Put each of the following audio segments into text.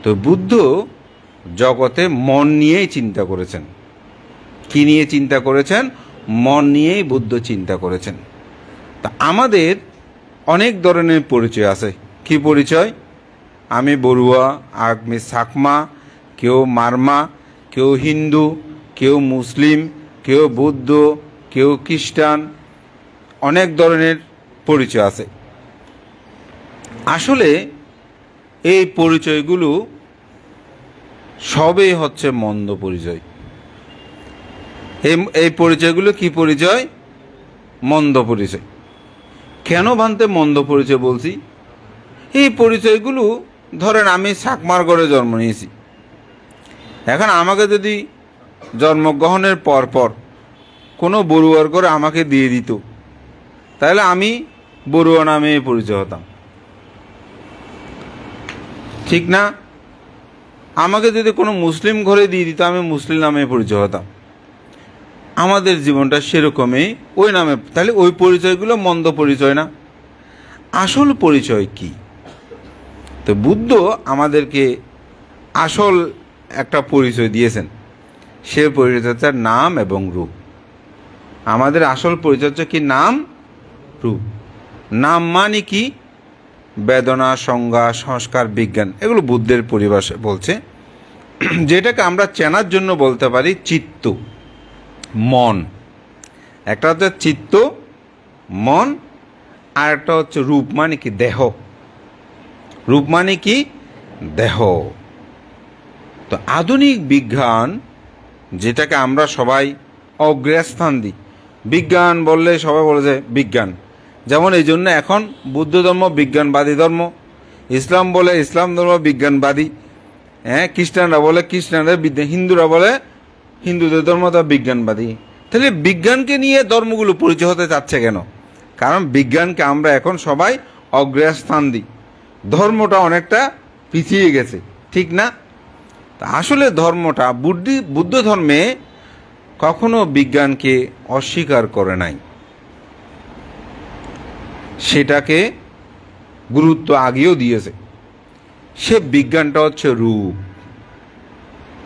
তো বুদ্ধ জগতে মন নিয়েই চিন্তা করেছেন। কি নিয়ে চিন্তা করেছেন? মন নিয়েই বুদ্ধ চিন্তা করেছেন। তা আমাদের অনেক ধরনের পরিচয় আছে। কি পরিচয়? আমি বড়ুয়া, আমি সাকমা, কেউ মারমা, কেউ হিন্দু, কেউ মুসলিম, কেউ বৌদ্ধ, কেউ খ্রিস্টান, অনেক ধরনের পরিচয় আছে। আসলে এই পরিচয়গুলো সবই হচ্ছে মন্দ পরিচয়। এই পরিচয়গুলো কি পরিচয়? মন্দ পরিচয়। কেন ভান্তে মন্দ পরিচয় বলছি? এই পরিচয়গুলো ধরেন আমি সাকমার ঘরে জন্ম নিয়েছি, এখন আমাকে যদি জন্মগ্রহণের পর কোনো বড়ুয়ার ঘরে আমাকে দিয়ে দিত, তাহলে আমি বড়ুয়া নামে পরিচয় হতাম, ঠিক না? আমাকে যদি কোনো মুসলিম ঘরে দিয়ে দিত, আমি মুসলিম নামে পরিচয় হতাম। আমাদের জীবনটা সেরকমই, ওই নামে। তাহলে ওই পরিচয়গুলো মন্দ পরিচয় না? আসল পরিচয় কি? তো বুদ্ধ আমাদেরকে আসল একটা পরিচয় দিয়েছেন। সে পরিচয় হচ্ছে নাম এবং রূপ। আমাদের আসল পরিচয় হচ্ছে কি? নাম, রূপ। নাম মানে কি? বেদনা, সংজ্ঞা, সংস্কার, বিজ্ঞান, এগুলো বুদ্ধের পরিভাষায় বলছে। যেটাকে আমরা চেনার জন্য বলতে পারি চিত্ত, মন। একটা হচ্ছে চিত্ত, মন, আর একটা হচ্ছে রূপ মানে কি? দেহ। রূপ মানে কি? দেহ। তো আধুনিক বিজ্ঞান, যেটাকে আমরা সবাই অগ্রস্থান দিই, বিজ্ঞান বললে সবাই বলে যে বিজ্ঞান। যেমন এই জন্য এখন বুদ্ধ ধর্ম বিজ্ঞানবাদী ধর্ম, ইসলাম বলে ইসলাম ধর্ম বিজ্ঞানবাদী, খ্রিস্টানরা বলে খ্রিস্টানদের, হিন্দুরা বলে হিন্দুদের ধর্ম তা বিজ্ঞানবাদী। তাহলে বিজ্ঞানকে নিয়ে ধর্মগুলো পরিচয় হতে চাচ্ছে কেন? কারণ বিজ্ঞানকে আমরা এখন সবাই অগ্রস্থান দিই, ধর্মটা অনেকটা পিছিয়ে গেছে, ঠিক না? আসলে ধর্মটা, বুদ্ধ ধর্মে কখনো বিজ্ঞানকে অস্বীকার করে নাই, সেটাকে গুরুত্ব আগেও দিয়েছে। সে বিজ্ঞানটা হচ্ছে রূপ।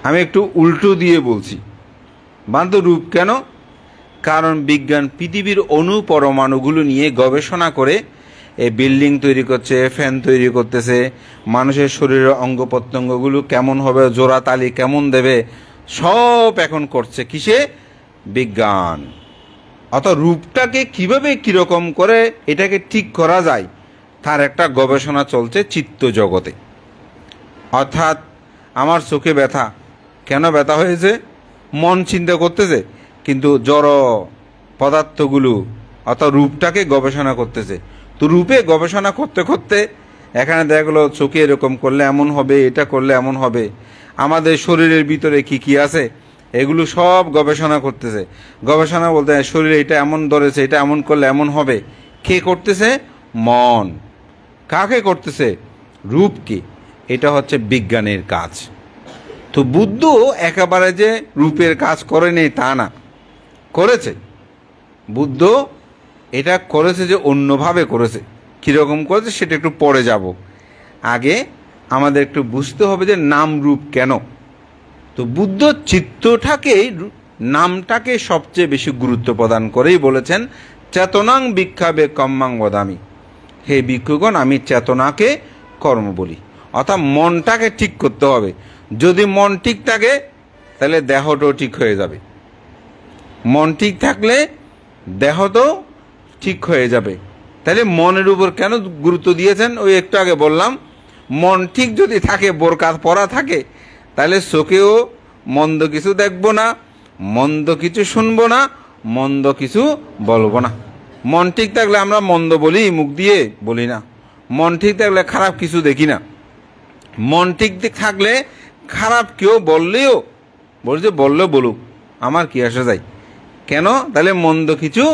আমি একটু উল্টো দিয়ে বলছি, বান্ত রূপ কেন? কারণ বিজ্ঞান পৃথিবীর অণু পরমাণুগুলো নিয়ে গবেষণা করে এই বিল্ডিং তৈরি করছে, ফ্যান তৈরি করতেছে, মানুষের শরীরের অঙ্গ প্রত্যঙ্গগুলো কেমন হবে, জোড়া তালি কেমন দেবে, সব এখন করছে কিসে? বিজ্ঞান। অর্থাৎ রূপটাকে কিভাবে কিরকম করে এটাকে ঠিক করা যায়, তার একটা গবেষণা চলছে চিত্ত জগতে। অর্থাৎ আমার চোখে ব্যথা, কেন ব্যথা হয়েছে? মন চিন্তা করতেছে, কিন্তু জড় পদার্থগুলো অর্থাৎ রূপটাকে গবেষণা করতেছে। তো রূপে গবেষণা করতে করতে এখানে দেখা গেলো চোখে এরকম করলে এমন হবে, এটা করলে এমন হবে, আমাদের শরীরের ভিতরে কি কি আছে এগুলো সব গবেষণা করতেছে। গবেষণা বলতে শরীরে এটা এমন ধরেছে, এটা এমন করলে এমন হবে। কে করতেছে? মন। কাকে করতেছে? রূপকে। এটা হচ্ছে বিজ্ঞানের কাজ। তো বুদ্ধ একেবারে যে রূপের কাজ করেনি তা না, করেছে। বুদ্ধ এটা করেছে যে অন্যভাবে করেছে। কীরকম করেছে সেটা একটু পরে যাব। আগে আমাদের একটু বুঝতে হবে যে নাম রূপ কেন। তো বুদ্ধ চিত্তটাকেই, নামটাকে সবচেয়ে বেশি গুরুত্ব প্রদান করেই বলেছেন চেতনাং ভিক্ষাবে কম্মাং বদামি। হে ভিক্ষুগণ, আমি চেতনাকে কর্ম বলি। অর্থাৎ মনটাকে ঠিক করতে হবে। যদি মন ঠিক থাকে তাহলে দেহটাও ঠিক হয়ে যাবে। মন ঠিক থাকলে দেহটাও ঠিক হয়ে যাবে। তাহলে মনের উপর কেন গুরুত্ব দিয়েছেন? ওই একটু আগে বললাম, মন ঠিক যদি থাকে, বোরকা পরা থাকে, তাহলে চোখেও মন্দ কিছু দেখব না, মন্দ কিছু শুনবো না, মন্দ কিছু বলবো না। মন ঠিক থাকলে আমরা মন্দ বলি, মুখ দিয়ে বলি না। মন ঠিক থাকলে খারাপ কিছু দেখি না। মন ঠিক থাকলে খারাপ কেউ বললেও বলছে বললেও বলুক, আমার কি আসা যায়, কেন? তাহলে মন্দ কিছু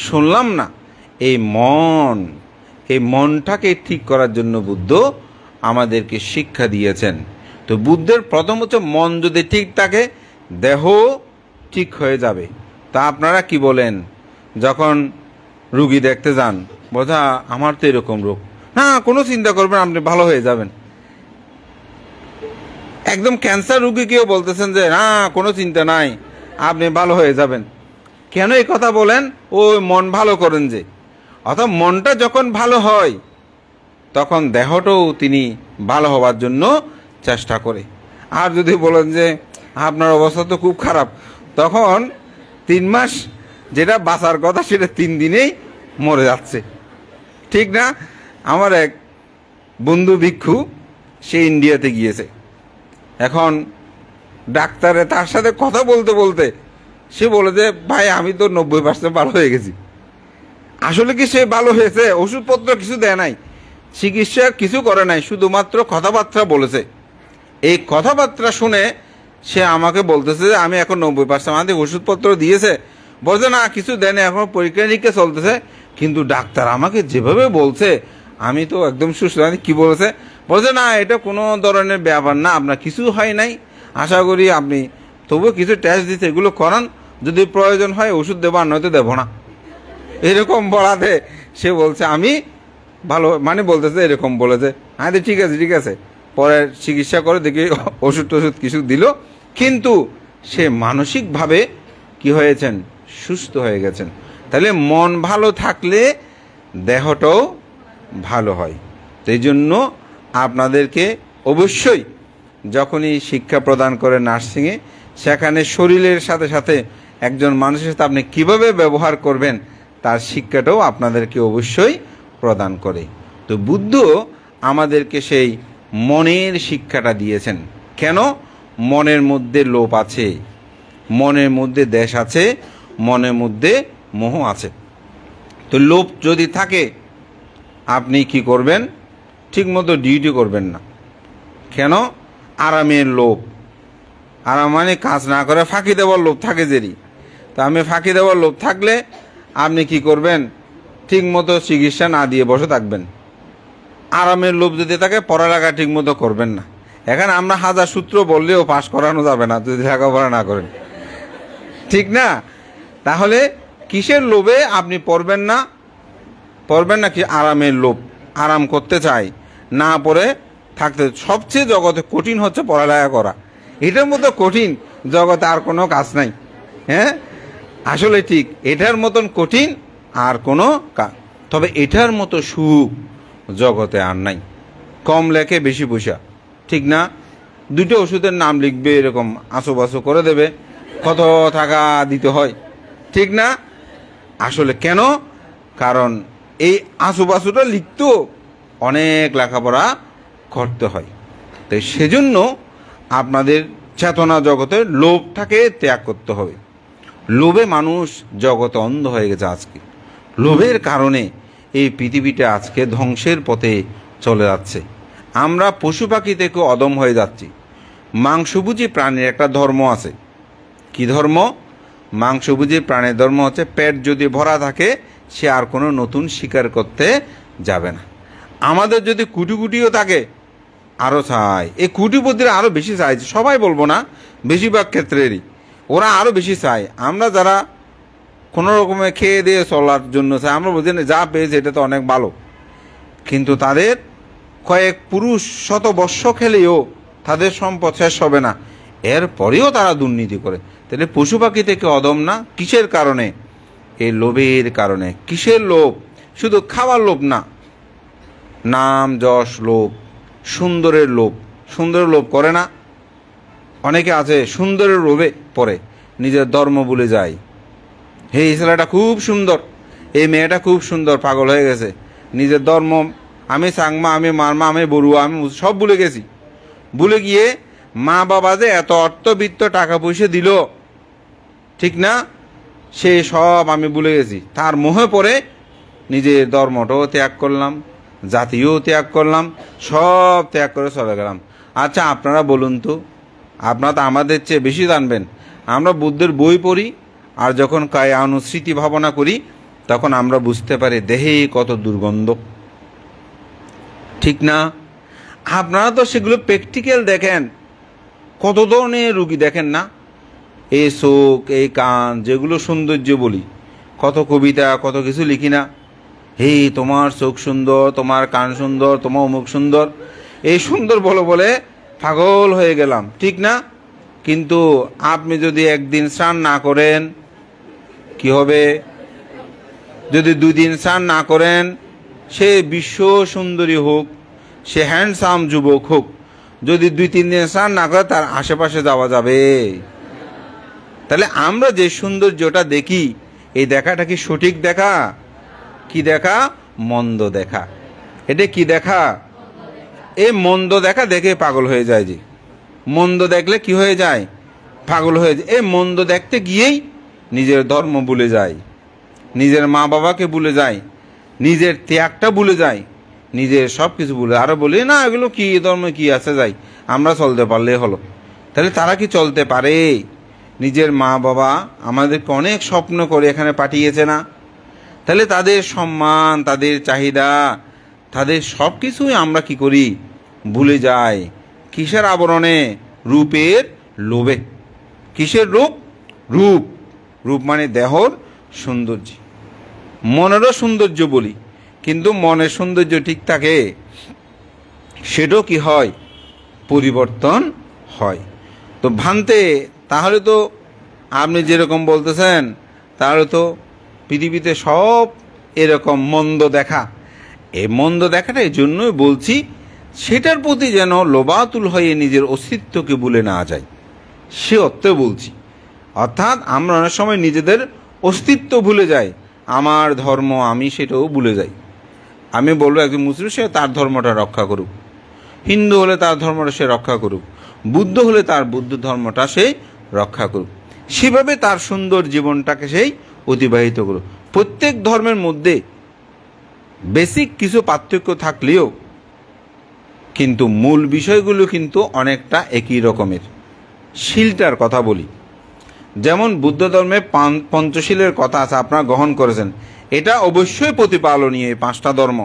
শুনলাম না। এই মনটাকে ঠিক করার জন্য বুদ্ধ আমাদেরকে শিক্ষা দিয়েছেন। তো বুদ্ধের প্রথম হচ্ছে মন যদি ঠিক থাকে দেহ ঠিক হয়ে যাবে। তা আপনারা কি বলেন যখন রুগী দেখতে যান? বোঝা আমার তো এরকম রোগ, না কোনো চিন্তা করবেন, আপনি ভালো হয়ে যাবেন। একদম ক্যান্সার রোগীকেও বলতেছেন যে না, কোনো চিন্তা নাই, আপনি ভালো হয়ে যাবেন। কেন এই কথা বলেন? ওই মন ভালো করেন যে। অর্থাৎ মনটা যখন ভালো হয় তখন দেহটাও তিনি ভালো হওয়ার জন্য চেষ্টা করে। আর যদি বলেন যে আপনার অবস্থা তো খুব খারাপ, তখন 3 মাস যেটা বাঁচার কথা সেটা 3 দিনেই মরে যাচ্ছে, ঠিক না? আমার এক বন্ধু ভিক্ষু, সে ইন্ডিয়াতে গিয়েছে। এখন ডাক্তারে তার সাথে কথা বলতে বলতে সে বলে যে ভাই আমি তো 90% ভালো হয়ে গেছি। আসলে কি সে ভালো হয়েছে? ওষুধপত্র কিছু দেয় নাই, চিকিৎসা কিছু করে নাই, শুধুমাত্র কথাবার্তা বলেছে। এই কথাবার্তা শুনে সে আমাকে বলতেছে যে আমি এখন 90%, আমাদের ওষুধপত্র দিয়েছে, বলছে না কিছু দেয়নি, এখন পরীক্ষা নিরীক্ষা চলতেছে, কিন্তু ডাক্তার আমাকে যেভাবে বলছে আমি তো একদম সুস্থ। কি বলেছে? বলছে না এটা কোনো ধরনের ব্যাপার না, আপনার কিছু হয় নাই, আশা করি আপনি তবুও কিছু টেস্ট দিতে এগুলো করান, যদি প্রয়োজন হয় ওষুধ দেবো, আর নয়তো দেবো না। এরকম বলাতে সে বলছে আমি ভালো, মানে বলতেছে এরকম বলেছে। হ্যাঁ ঠিক আছে ঠিক আছে, পরে চিকিৎসা করে দেখি ওষুধ টষুধ কিছু দিল, কিন্তু সে মানসিকভাবে কি হয়েছেন? সুস্থ হয়ে গেছেন। তাহলে মন ভালো থাকলে দেহটাও ভালো হয়। এই জন্য আপনাদেরকে অবশ্যই যখনই শিক্ষা প্রদান করে নার্সিংয়ে, সেখানে শরীরের সাথে সাথে একজন মানুষের সাথে আপনি কীভাবে ব্যবহার করবেন তার শিক্ষাটাও আপনাদেরকে অবশ্যই প্রদান করে। তো বুদ্ধ আমাদেরকে সেই মনের শিক্ষাটা দিয়েছেন। কেন? মনের মধ্যে লোভ আছে, মনের মধ্যে দ্বেষ আছে, মনের মধ্যে মোহ আছে। তো লোভ যদি থাকে আপনি কি করবেন? ঠিকমতো ডিউটি করবেন না। কেন? আরামের লোভ। আরাম মানে কাজ না করে ফাঁকি দেওয়ার লোভ থাকে যেরি। তা আমি ফাঁকি দেওয়ার লোভ থাকলে আপনি কি করবেন? ঠিকমতো চিকিৎসা না দিয়ে বসে থাকবেন। আরামের লোভ যদি থাকে পড়ালেখা ঠিকমতো করবেন না। এখানে আমরা 1000 সূত্র বললেও পাশ করানো যাবে না যদি লেখাপড়া না করেন, ঠিক না? তাহলে কিসের লোভে আপনি পড়বেন না? পড়বেন না কি? আরামের লোভ, আরাম করতে চাই, না পড়ে থাকতে। সবচেয়ে জগতে কঠিন হচ্ছে পড়ালেখা করা। এটার মতো কঠিন জগতে আর কোনো কাজ নাই। হ্যাঁ, আসলে ঠিক এটার মতন কঠিন আর কোনো কাজ, তবে এটার মতো সুখ জগতে আর নাই। কম লেখে বেশি পয়সা, ঠিক না? 2টো ওষুধের নাম লিখবে, এরকম আঁচোবাচো করে দেবে, কত টাকা দিতে হয়, ঠিক না? আসলে কেন? কারণ এই আঁচোবাচোটা লিখতেও অনেক লেখাপড়া করতে হয়। তো সেজন্য আপনাদের চেতনা জগতের লোভটাকে ত্যাগ করতে হবে। লোভে মানুষ জগতে অন্ধ হয়ে গেছে আজকে। লোভের কারণে এই পৃথিবীটা আজকে ধ্বংসের পথে চলে যাচ্ছে। আমরা পশু পাখি থেকে অদম হয়ে যাচ্ছি। মাংসভোজী প্রাণীর একটা ধর্ম আছে। কি ধর্ম? মাংসভোজী প্রাণীর ধর্ম হচ্ছে পেট যদি ভরা থাকে সে আর কোনো নতুন শিকার করতে যাবে না। আমাদের যদি কুটি কুটিও থাকে আরও চায়, এই কুটিপতিরা আরও বেশি চায়, সবাই বলবো না, বেশিরভাগ ক্ষেত্রেরই ওরা আরও বেশি চায়। আমরা যারা কোনো রকমে খেয়ে দিয়ে চলার জন্য চাই, আমরা বুঝি না যা পেয়েছে এটা তো অনেক ভালো, কিন্তু তাদের কয়েক পুরুষ শত বর্ষ খেলেও তাদের সম্পদ শেষ হবে না, এরপরেও তারা দুর্নীতি করে। তাহলে পশু পাখি থেকে অদম না? কিসের কারণে? এই লোভের কারণে। কিসের লোভ? শুধু খাওয়ার লোভ না, নাম যশ লোভ, সুন্দরের লোভ। সুন্দরের লোভ করে না? অনেকে আছে সুন্দরের লোভে পড়ে নিজের ধর্ম ভুলে যায়। এই ছেলেটা খুব সুন্দর, এই মেয়েটা খুব সুন্দর, পাগল হয়ে গেছে নিজের ধর্ম। আমি সাংমা, আমি মারমা, আমি বড়ুয়া, আমি সব ভুলে গেছি। ভুলে গিয়ে মা বাবা যে এত অর্থবিত্ত টাকা পয়সা দিল, ঠিক না, সে সব আমি ভুলে গেছি। তার মোহে পড়ে নিজের ধর্মটাও ত্যাগ করলাম, জাতিও ত্যাগ করলাম, সব ত্যাগ করে চলে গেলাম। আচ্ছা আপনারা বলুন তো, আপনারা তো আমাদের চেয়ে বেশি জানবেন। আমরা বুদ্ধের বই পড়ি আর যখন কায়া অনুস্মৃতি ভাবনা করি তখন আমরা বুঝতে পারি দেহে কত দুর্গন্ধ, ঠিক না? আপনারা তো সেগুলো প্র্যাকটিক্যাল দেখেন, কত ধরনের রুগী দেখেন না? এই চোখ, এই কান, যেগুলো সৌন্দর্য বলি, কত কবিতা, কত কিছু লিখি না? এই তোমার চোখ সুন্দর, তোমার কান সুন্দর, তোমার অমুক সুন্দর, এই সুন্দর বলে বলে পাগল হয়ে গেলাম, ঠিক না? কিন্তু আপনি যদি একদিন স্নান না করেন কি হবে? যদি 2 দিন স্নান না করেন, সে বিশ্ব সুন্দরী হোক, সে হ্যান্ডসাম যুবক হোক, যদি 2-3 দিন স্নান না করে তার আশেপাশে যাওয়া যাবে? তাহলে আমরা যে সৌন্দর্যটা দেখি, এই দেখাটা কি সঠিক দেখা? কি দেখা? মন্দ দেখা। এটা কি দেখা? এই মন্দ দেখা দেখে পাগল হয়ে যায়। যে মন্দ দেখলে কি হয়ে যায়? পাগল হয়ে যায়। এই মন্দ দেখতে গিয়েই নিজের ধর্ম ভুলে যায়, নিজের মা বাবাকে ভুলে যায়, নিজের ত্যাগটা ভুলে যায়, নিজের সব কিছু ভুলে। আরো বলি না এগুলো কি ধর্ম, কি আছে, যাই আমরা চলতে পারলে হলো। তাহলে তারা কি চলতে পারে? নিজের মা বাবা আমাদেরকে অনেক স্বপ্ন করে এখানে পাঠিয়েছে না? তাহলে তাদের সম্মান, তাদের চাহিদা, তাদের সব কিছুই আমরা কি করি? ভুলে যাই। কিসের আবরণে? রূপের লোভে। কিসের রূপ? রূপ। রূপ মানে দেহর সৌন্দর্য। মনেরও সৌন্দর্য বলি, কিন্তু মনের সৌন্দর্য ঠিক থাকে? সেটাও কি হয়? পরিবর্তন হয়। তো ভান্তে, তাহলে তো আপনি যেরকম বলতেছেন, তাহলে তো পৃথিবীতে সব এরকম মন্দ দেখা। এই মন্দ দেখাটা এই জন্যই বলছি, সেটার প্রতি যেন লোভাতুল হয়ে নিজের অস্তিত্বকে ভুলে না যায়, সে অর্থে বলছি। অর্থাৎ আমরা অনেক সময় নিজেদের অস্তিত্ব ভুলে যাই। আমার ধর্ম আমি, সেটাও ভুলে যাই। আমি বলবো একজন মুসলিম সে তার ধর্মটা রক্ষা করুক, হিন্দু হলে তার ধর্মটা সে রক্ষা করুক, বুদ্ধ হলে তার বুদ্ধ ধর্মটা সে রক্ষা করুক, সেভাবে তার সুন্দর জীবনটাকে সেই অতিবাহিত করুক। প্রত্যেক ধর্মের মধ্যে বেসিক কিছু পার্থক্য থাকলেও কিন্তু মূল বিষয়গুলো কিন্তু অনেকটা একই রকমের। শীলটার কথা বলি, যেমন বুদ্ধ ধর্মে পঞ্চশীলের কথা আছে, আপনারা গ্রহণ করেছেন। এটা অবশ্যই প্রতিপালনীয়। এই 5টা ধর্ম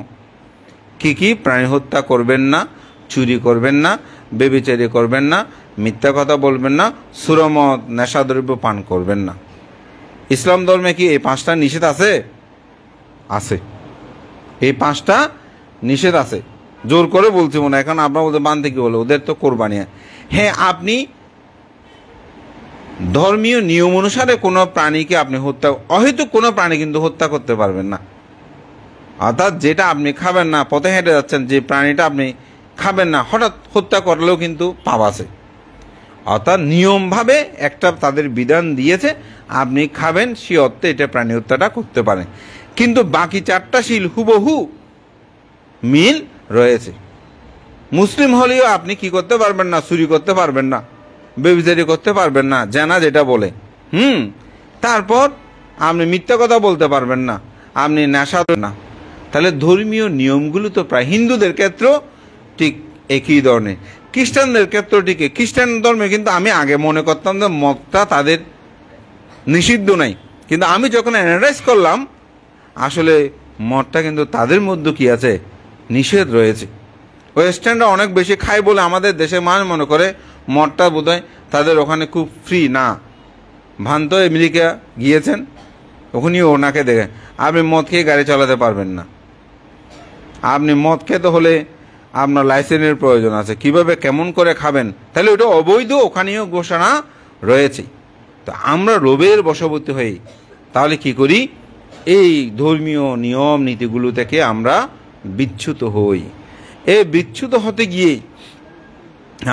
কি কি? প্রাণী হত্যা করবেন না, চুরি করবেন না, ব্যভিচারী করবেন না, মিথ্যা কথা বলবেন না, সুরমদ নেশাদ্রব্য পান করবেন না। ইসলাম ধর্মে কি এই 5টা নিষেধ আছে? আছে। এই 5টা নিষেধ আছে। জোর করে বলছি মনে, এখন আপনার বলতে বানতে কি বলে, ওদের তো কোরবানি। হ্যাঁ, আপনি ধর্মীয় নিয়ম অনুসারে কোনো প্রাণীকে আপনি হত্যা, অহেতুক কোনো প্রাণী কিন্তু হত্যা করতে পারবেন না। অর্থাৎ যেটা আপনি খাবেন না, পথে হেঁটে যাচ্ছেন, যে প্রাণীটা আপনি খাবেন না, হঠাৎ হত্যা করলেও কিন্তু পাপ আছে। অর্থাৎ নিয়মভাবে একটা তাদের বিধান দিয়েছে, আপনি খাবেন, সে অর্থে এটা প্রাণী হত্যাটা করতে পারেন। কিন্তু বাকি 4টা শীল হুবহু মিল রয়েছে। মুসলিম হলেও আপনি কি করতে পারবেন না? চুরি করতে পারবেন না, ব্যভিচারী করতে পারবেন না, জানা যেটা বলে। তারপর আপনি মিথ্যা কথা বলতে পারবেন না, আপনি নেশা না। তাহলে ধর্মীয় নিয়মগুলো তো প্রায় হিন্দুদের ক্ষেত্রেও ঠিক একই ধরনের, খ্রিস্টানদের ক্ষেত্রেও ঠিক। খ্রিস্টান ধর্মে কিন্তু আমি আগে মনে করতাম যে মদটা তাদের নিষিদ্ধ নাই, কিন্তু আমি যখন অ্যানালাইজ করলাম আসলে মদটা কিন্তু তাদের মধ্যে কি আছে? নিষেধ রয়েছে। ওয়েস্টার্নরা অনেক বেশি খায় বলে আমাদের দেশে মানুষ মনে করে মদটা বোধহয় তাদের ওখানে খুব ফ্রি। না, ভান্ত আমেরিকা গিয়েছেন, ওখানেও ওনাকে দেখেন, আপনি মদ খেয়ে গাড়ি চালাতে পারবেন না। আপনি মদ খেতে হলে আপনার লাইসেন্সের প্রয়োজন আছে, কিভাবে কেমন করে খাবেন, তাহলে ওটা অবৈধ, ওখানেও ঘোষণা রয়েছে। তো আমরা লোভের বশবর্তী হই, তাহলে কি করি? এই ধর্মীয় নিয়ম নীতিগুলো থেকে আমরা বিচ্যুত হই। এই বিচ্যুত হতে গিয়ে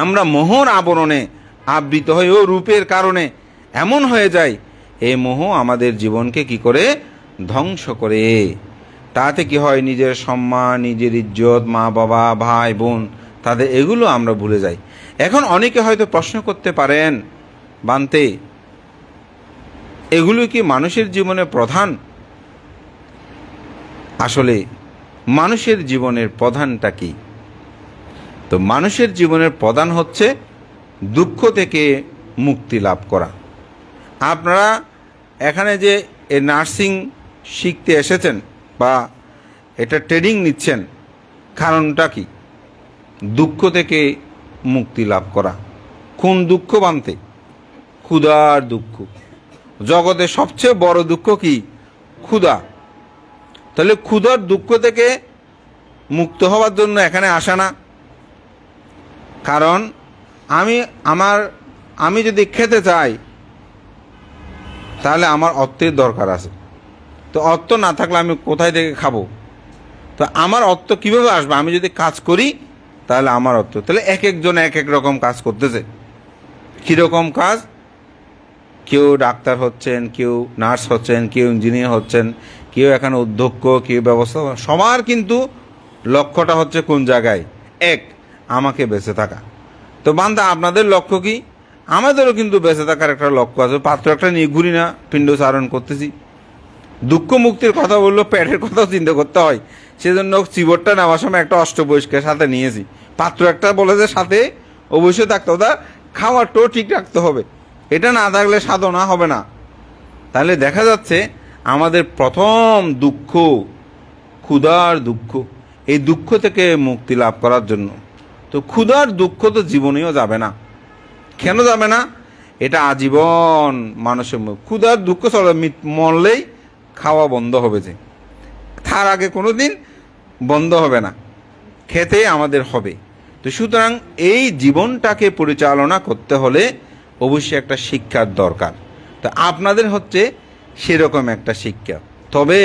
আমরা মোহর আবরণে আবৃত হই, ও রূপের কারণে এমন হয়ে যায়, এই মোহ আমাদের জীবনকে কি করে? ধ্বংস করে। তাতে কি হয়? নিজের সম্মান, নিজের ইজ্জত, মা বাবা, ভাই বোন, তাদের এগুলো আমরা ভুলে যাই। এখন অনেকে হয়তো প্রশ্ন করতে পারেন, বানতে এগুলো কি মানুষের জীবনে প্রধান? আসলে মানুষের জীবনের প্রধানটা কি? তো মানুষের জীবনের প্রধান হচ্ছে দুঃখ থেকে মুক্তি লাভ করা। আপনারা এখানে যে নার্সিং শিখতে এসেছেন বা এটা ট্রেনিং নিচ্ছেন, কারণটা কি? দুঃখ থেকে মুক্তি লাভ করা। কোন দুঃখ বানতে? ক্ষুধার দুঃখ। জগতে সবচেয়ে বড় দুঃখ কি? ক্ষুধা। তাহলে ক্ষুধার দুঃখ থেকে মুক্ত হওয়ার জন্য এখানে আসা না, কারণ আমি আমি যদি খেতে চাই তাহলে আমার অর্থের দরকার আছে। তো অর্থ না থাকলে আমি কোথায় থেকে খাবো? তো আমার অর্থ কীভাবে আসবে? আমি যদি কাজ করি তাহলে আমার অর্থ। তাহলে এক একজন এক এক রকম কাজ করতেছে। কীরকম কাজ? কেউ ডাক্তার হচ্ছেন, কেউ নার্স হচ্ছেন, কেউ ইঞ্জিনিয়ার হচ্ছেন, কেউ এখানে অধ্যক্ষ, কেউ ব্যবস্থা। সবার কিন্তু লক্ষ্যটা হচ্ছে কোন জায়গায়? এক, আমাকে বেঁচে থাকা। তো বান্দা আপনাদের লক্ষ্য কি? আমাদেরও কিন্তু বেঁচে থাকার একটা লক্ষ্য আছে। পাত্র একটা নিয়ে ঘুরি না, পিণ্ড চারণ করতেছি। দুঃখ মুক্তির কথা বললো, পেটের কথাও চিন্তা করতে হয়। সেজন্য চিবরটা নেওয়ার সময় একটা অষ্টবয়স্কের সাথে নিয়েছি। পাত্র একটা বলে যে সাথে অবশ্যই থাকতে হবে, খাওয়ারটাও ঠিক রাখতে হবে। এটা না থাকলে সাধনা হবে না। তাহলে দেখা যাচ্ছে আমাদের প্রথম দুঃখ ক্ষুধার দুঃখ। এই দুঃখ থেকে মুক্তি লাভ করার জন্য তো ক্ষুধার দুঃখ তো জীবনেও যাবে না। কেন যাবে না? এটা আজীবন মানুষের ক্ষুধার দুঃখ চলে, মরলেই খাওয়া বন্ধ হবে, যে তার আগে কোনো দিন বন্ধ হবে না, খেতে আমাদের হবে। তো সুতরাং এই জীবনটাকে পরিচালনা করতে হলে অবশ্যই একটা শিক্ষার দরকার। তো আপনাদের হচ্ছে সেরকম একটা শিক্ষা। তবে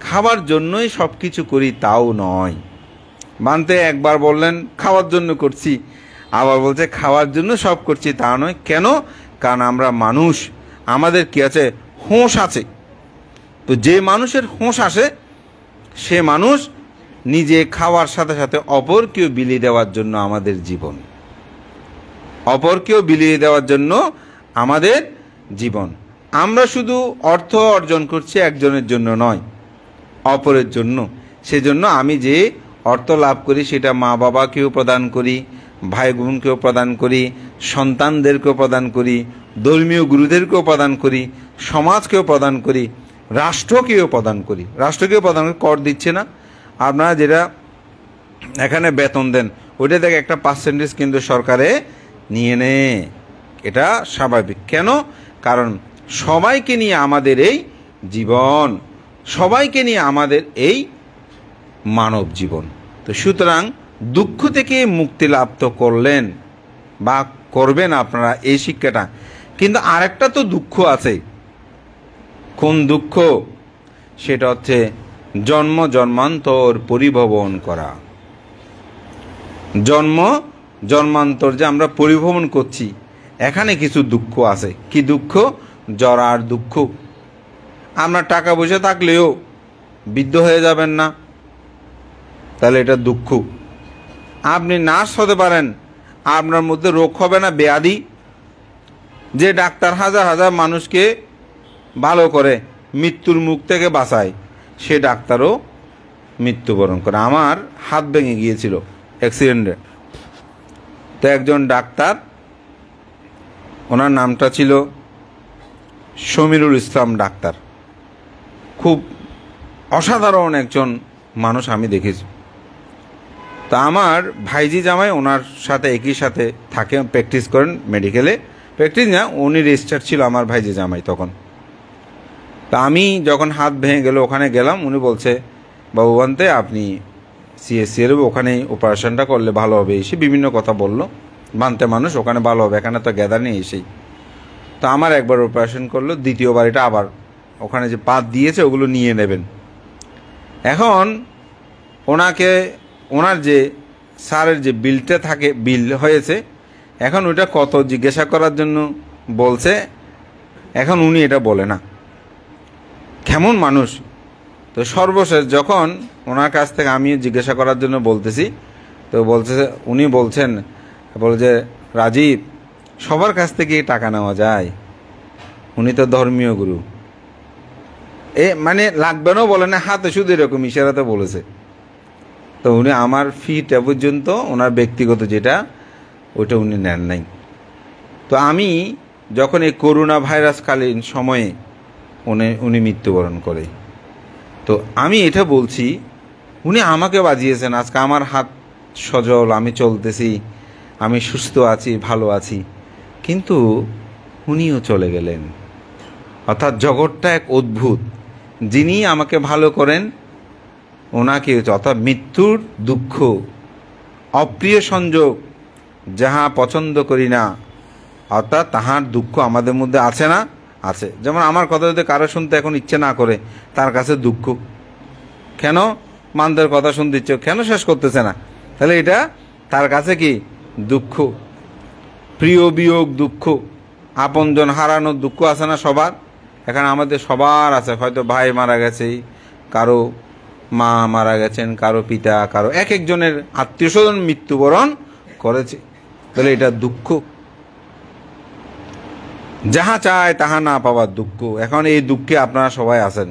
খাবার জন্যই সব কিছু করি তাও নয়। মানতে একবার বললেন খাওয়ার জন্য করছি, আবার বলছে খাওয়ার জন্য সব করছি তা নয়। কেন? কারণ আমরা মানুষ, আমাদের কি আছে? হোঁশ আছে। তো যে মানুষের হোঁশ আসে সে মানুষ নিজে খাওয়ার সাথে সাথে অপরকেও বিলিয়ে দেওয়ার জন্য আমাদের জীবন, অপরকেও বিলিয়ে দেওয়ার জন্য আমাদের জীবন। আমরা শুধু অর্থ অর্জন করছি একজনের জন্য নয়, অপরের জন্য। সেজন্য আমি যে অর্থ লাভ করি সেটা মা বাবাকেও প্রদান করি, ভাই বোনকেও প্রদান করি, সন্তানদেরকেও প্রদান করি, ধর্মীয় গুরুদেরকেও প্রদান করি, সমাজকেও প্রদান করি, রাষ্ট্রকেও প্রদান করি। রাষ্ট্রকেও প্রদান করি। কর দিচ্ছে না আপনারা, যেটা এখানে বেতন দেন ওইটা থেকে একটা পার্সেন্টেজ কিন্তু সরকারে নিয়ে নেয়। এটা স্বাভাবিক। কেন? কারণ সবাইকে নিয়ে আমাদের এই জীবন, সবাইকে নিয়ে আমাদের এই মানব জীবন। তো সুতরাং দুঃখ থেকে মুক্তি লাভ তো করলেন বা করবেন আপনারা এই শিক্ষাটা, কিন্তু আরেকটা তো দুঃখ আছে। কোন দুঃখ? সেটা হচ্ছে জন্ম জন্মান্তর পরিভ্রমণ করা। জন্ম জন্মান্তর যে আমরা পরিভ্রমণ করছি, এখানে কিছু দুঃখ আছে। কি দুঃখ? জরার দুঃখ। আপনার টাকা পয়সা থাকলেও বৃদ্ধ হয়ে যাবেন না, তাহলে এটা দুঃখ। আপনি নার্স হতে পারেন, আপনার মধ্যে রোগ হবে না, ব্যাধি। যে ডাক্তার হাজার হাজার মানুষকে ভালো করে, মৃত্যুর মুখ থেকে বাঁচায়, সে ডাক্তারও মৃত্যুবরণ করে। আমার হাত ভেঙে গিয়েছিল অ্যাক্সিডেন্টে। তো একজন ডাক্তার, ওনার নামটা ছিল সমীরুল ইসলাম ডাক্তার, খুব অসাধারণ একজন মানুষ আমি দেখেছি। তা আমার ভাইজি জামাই ওনার সাথে একই সাথে থাকে, প্র্যাকটিস করেন মেডিকেলে। প্র্যাকটিস না, উনি রেজিস্টার ছিল আমার ভাইজি জামাই তখন। তা আমি যখন হাত ভেঙে গেল ওখানে গেলাম, উনি বলছে বাবু বানতে আপনি সিএসসি এর ওখানে অপারেশনটা করলে ভালো হবে, এসে বিভিন্ন কথা বললো। বানতে মানুষ ওখানে ভালো হবে, এখানে তো গ্যাদার নেই এসেই। তো আমার একবার অপারেশন করলো, দ্বিতীয়বার এটা আবার ওখানে যে পাত দিয়েছে ওগুলো নিয়ে নেবেন। এখন ওনাকে ওনার যে স্যারের যে বিলটা থাকে, বিল হয়েছে, এখন ওইটা কত জিজ্ঞাসা করার জন্য বলছে। এখন উনি এটা বলে না, কেমন মানুষ। তো সর্বশেষ যখন ওনার কাছ থেকে আমি জিজ্ঞাসা করার জন্য বলতেছি, তো বলছে, উনি বলছেন, বলে যে রাজীব, সবার কাছ থেকে টাকা নেওয়া যায়, উনি তো ধর্মীয় গুরু। মানে লাগবেনও বলে না, হাতে শুধু এরকম ইশারাতে বলেছে। তো উনি আমার ফিটা পর্যন্ত ওনার ব্যক্তিগত যেটা ওইটা উনি নেন নাই। তো আমি যখন এই করোনা ভাইরাসকালীন সময়ে উনি মৃত্যুবরণ করে, তো আমি এটা বলছি, উনি আমাকে বাজিয়েছেন। আজকে আমার হাত সজল, আমি চলতেছি, আমি সুস্থ আছি, ভালো আছি, কিন্তু উনিও চলে গেলেন। অর্থাৎ জগৎটা এক অদ্ভুত। যিনি আমাকে ভালো করেন ওনাকে, অর্থাৎ মৃত্যুর দুঃখ, অপ্রিয় সংযোগ, যাহা পছন্দ করি না, অর্থাৎ তাহার দুঃখ আমাদের মধ্যে আছে না? আছে। যেমন আমার কথা যদি কারো শুনতে এখন ইচ্ছে না করে, তার কাছে দুঃখ। কেন? মানুষের কথা শুনতে ইচ্ছে কেন শেষ করতেছে না? তাহলে এটা তার কাছে কি? দুঃখ। প্রিয় বিয়োগ দুঃখ, আপনজন হারানোর দুঃখ আছে না সবার? এখানে আমাদের সবার আছে। হয়তো ভাই মারা গেছে, কারো মা মারা গেছেন, কারো পিতা, কারো এক একজনের আত্মীয় স্বজন মৃত্যুবরণ করেছে। তাহলে এটা দুঃখ। যাহা চায় তাহা না পাওয়ার দুঃখ। এখন এই দুঃখে আপনারা সবাই আছেন।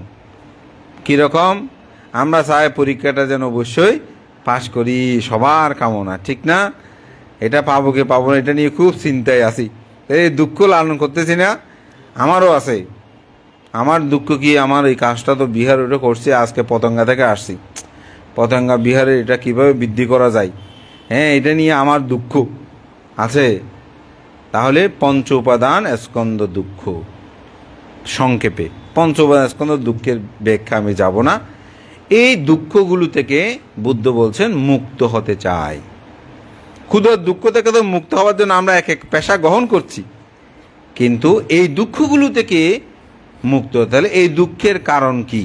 কীরকম? আমরা চাই পরীক্ষাটা যেন অবশ্যই পাশ করি, সবার কামনা, ঠিক না? এটা পাবো কি পাবো না এটা নিয়ে খুব চিন্তায় আছি। এই দুঃখ লালন করতেছি না? আমারও আছে। আমার দুঃখ কি, আমার এই কাজটা তো বিহার ওটা করছি, আজকে পতঙ্গা থেকে আসছি। পতঙ্গা বিহারে এটা কিভাবে বৃদ্ধি করা যায়, হ্যাঁ, এটা নিয়ে আমার দুঃখ আছে। তাহলে পঞ্চ উপাদান স্কন্দ দুঃখ, সংক্ষেপে পঞ্চ উপাদান স্কন্দ দুঃখের ব্যাখ্যা আমি যাব না। এই দুঃখগুলো থেকে বুদ্ধ বলছেন মুক্ত হতে চাই। ক্ষুধার দুঃখ থেকে তো মুক্ত হওয়ার জন্য আমরা এক এক পেশা গ্রহণ করছি, কিন্তু এই দুঃখগুলো থেকে মুক্ত। তাহলে এই দুঃখের কারণ কি?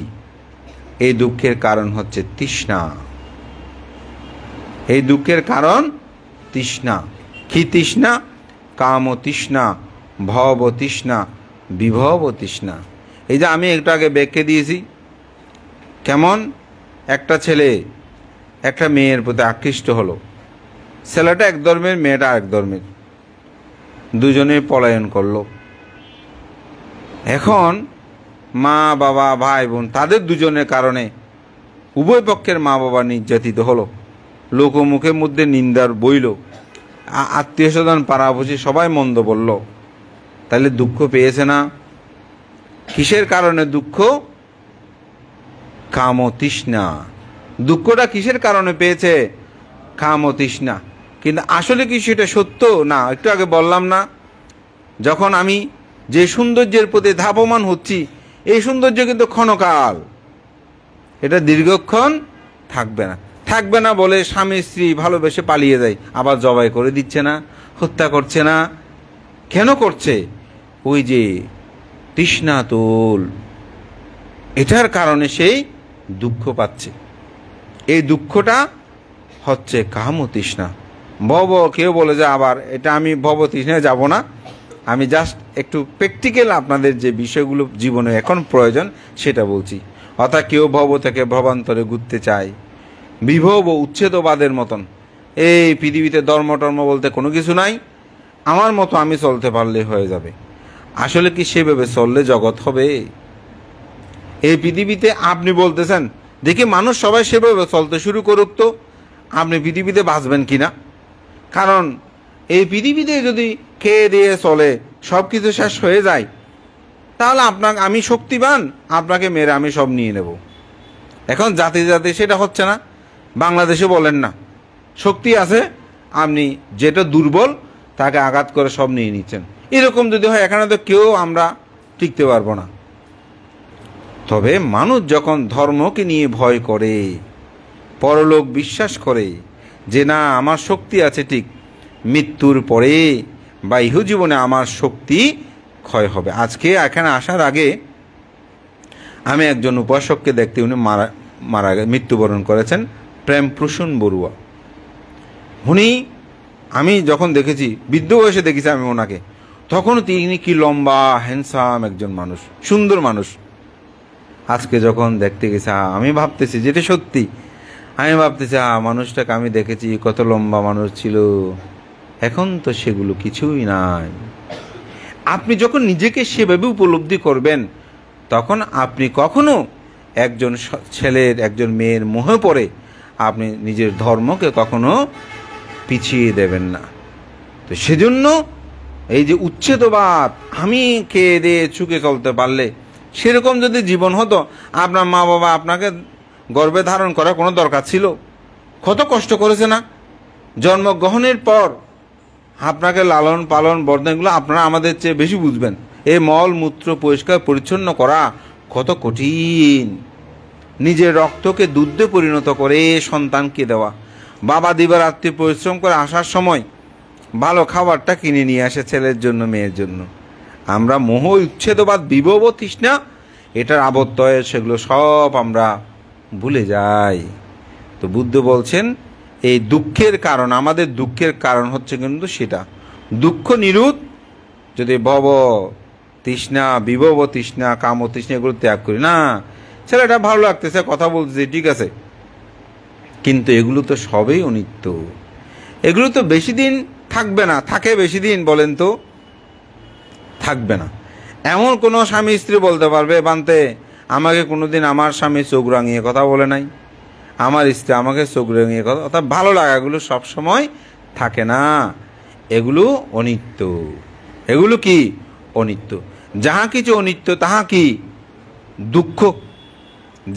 এই দুঃখের কারণ হচ্ছে তৃষ্ণা। এই দুঃখের কারণ তৃষ্ণা। কি তৃষ্ণা? কাম তৃষ্ণা, ভব তৃষ্ণা, বিভব তৃষ্ণা। এই যে আমি একটু আগে ব্যাখ্যা দিয়েছি, কেমন একটা ছেলে একটা মেয়ের প্রতি আকৃষ্ট হলো। ছেলেটা এক ধর্মের, মেয়েটা আরেক ধর্মের, দুজনে পলায়ন করলো। এখন মা বাবা ভাই বোন তাদের দুজনের কারণে উভয় পক্ষের মা বাবা নির্যাতিত হলো, লোকমুখের মধ্যে নিন্দার বইল, আত্মীয় স্বজন পাড়াপড়শি সবাই মন্দ বলল। তাহলে দুঃখ পেয়েছে না? কিসের কারণে দুঃখ? কাম তৃষ্ণা। দুঃখটা কিসের কারণে পেয়েছে? কাম তৃষ্ণা। কিন্তু আসলে কি সেটা সত্য না? একটু আগে বললাম না, যখন আমি যে সৌন্দর্যের প্রতি ধাবমান হচ্ছি, এই সৌন্দর্য কিন্তু ক্ষণকাল, এটা দীর্ঘক্ষণ থাকবে না। থাকবে না বলে স্বামী স্ত্রী ভালোবেসে পালিয়ে যায়, আবার জবাই করে দিচ্ছে না, হত্যা করছে না। কেন করছে? ওই যে তৃষ্ণা তোল, এটার কারণে সেই দুঃখ পাচ্ছে। এই দুঃখটা হচ্ছে কাম তৃষ্ণা। ভব, কেউ বলে যে আবার এটা আমি ভব তৃষ্ণায় যাব না, আমি জাস্ট একটু প্র্যাকটিক্যাল আপনাদের যে বিষয়গুলো জীবনে এখন প্রয়োজন সেটা বলছি। অর্থাৎ কেউ ভব থেকে ভবান্তরে ঘুরতে চায়, বিভব ও উচ্ছেদবাদের মতন। এই পৃথিবীতে ধর্ম টর্ম বলতে কোনো কিছু নাই, আমার মতো আমি চলতে পারলে হয়ে যাবে। আসলে কি সেভাবে চললে জগৎ হবে? এই পৃথিবীতে আপনি বলতেছেন দেখি মানুষ সবাই সেভাবে চলতে শুরু করুক, তো আপনি পৃথিবীতে বাঁচবেন কিনা? কারণ এই পৃথিবীতে যদি খেয়ে দিয়ে চলে সব কিছু শেষ হয়ে যায়, তাহলে আপনাকে আমি শক্তিবান, আপনাকে মেরে আমি সব নিয়ে নেব। এখন জাতি জাতি সেটা হচ্ছে না। বাংলাদেশে বলেন না, শক্তি আছে, আপনি যেটা দুর্বল তাকে আঘাত করে সব নিয়ে নিচ্ছেন। এরকম যদি হয় এখানে তো কেউ আমরা টিকতে পারবো না। তবে মানুষ যখন ধর্মকে নিয়ে ভয় করে, পরলোক বিশ্বাস করে যে না আমার শক্তি আছে, ঠিক মৃত্যুর পরে বা ইহজীবনে আমার শক্তি ক্ষয় হবে। আজকে এখানে আসার আগে আমি একজন উপাসককে দেখতে, উনি মারা মৃত্যুবরণ করেছেন, প্রেমপ্রসূন বড়ুয়া। উনি, আমি যখন দেখেছি বৃদ্ধ বয়সে দেখেছি আমি ওনাকে, তখন তিনি কি লম্বা হ্যান্ডসাম একজন মানুষ, সুন্দর মানুষ। আজকে যখন দেখতে গেছি আমি ভাবতেছি যেটা সত্যি, আমি ভাবতেছি মানুষটাকে আমি দেখেছি কত লম্বা মানুষ ছিল, এখন তো সেগুলো কিছুই নাই। আপনি যখন নিজেকে সেভাবে উপলব্ধি করবেন, তখন আপনি কখনো একজন ছেলের একজন মেয়ের মোহে পড়ে আপনি নিজের ধর্মকে কখনো পিছিয়ে দেবেন না। তো সেজন্য এই যে উচ্ছেদবাদ, আমি খেয়ে দিয়ে চুকে চলতে পারলে, সেরকম যদি জীবন হতো, আপনার মা বাবা আপনাকে গর্ভে ধারণ করার কোনো দরকার ছিল? কত কষ্ট করেছে না? জন্মগ্রহণের পর আপনাকে লালন পালন বর্ধন, এগুলো আপনারা আমাদের চেয়ে বেশি বুঝবেন। এই মল মূত্র পরিষ্কার পরিচ্ছন্ন করা কত কঠিন। নিজের রক্তকে দুধে পরিণত করে সন্তানকে দেওয়া, বাবা দিবারাত্রি পরিশ্রম করে আসার সময় ভালো খাবারটা কিনে নিয়ে আসে ছেলের জন্য মেয়ের জন্য। আমরা মোহ উচ্ছেদবাদ বিভব তৃষ্ণা এটার আবদ্ধ হয়ে সেগুলো সব আমরা ভুলে যাই। তো বুদ্ধ বলছেন এই দুঃখের কারণ, আমাদের দুঃখের কারণ হচ্ছে কিন্তু সেটা দুঃখ নিরুদ্ধ যদি ভব তৃষ্ণা বিভব তৃষ্ণা কাম তৃষ্ণা এগুলো ত্যাগ করি না। ছেলেটা ভালো লাগতেছে, কথা বলতেছে, ঠিক আছে, কিন্তু এগুলো তো সবই অনিত্য, এগুলো তো বেশি দিন থাকবে না। থাকে বেশি দিন? বলেন তো, থাকবে না। এমন কোনো স্বামী স্ত্রী বলতে পারবে বানতে আমাকে কোনোদিন আমার স্বামী চোখ রাঙিয়ে কথা বলে নাই, আমার স্ত্রী আমাকে চোখ রাঙিয়ে কথা, অর্থাৎ ভালো লাগাগুলো সবসময় থাকে না, এগুলো অনিত্য। এগুলো কি? অনিত্য। যাহা কিছু অনিত্য তাহা কি? দুঃখ।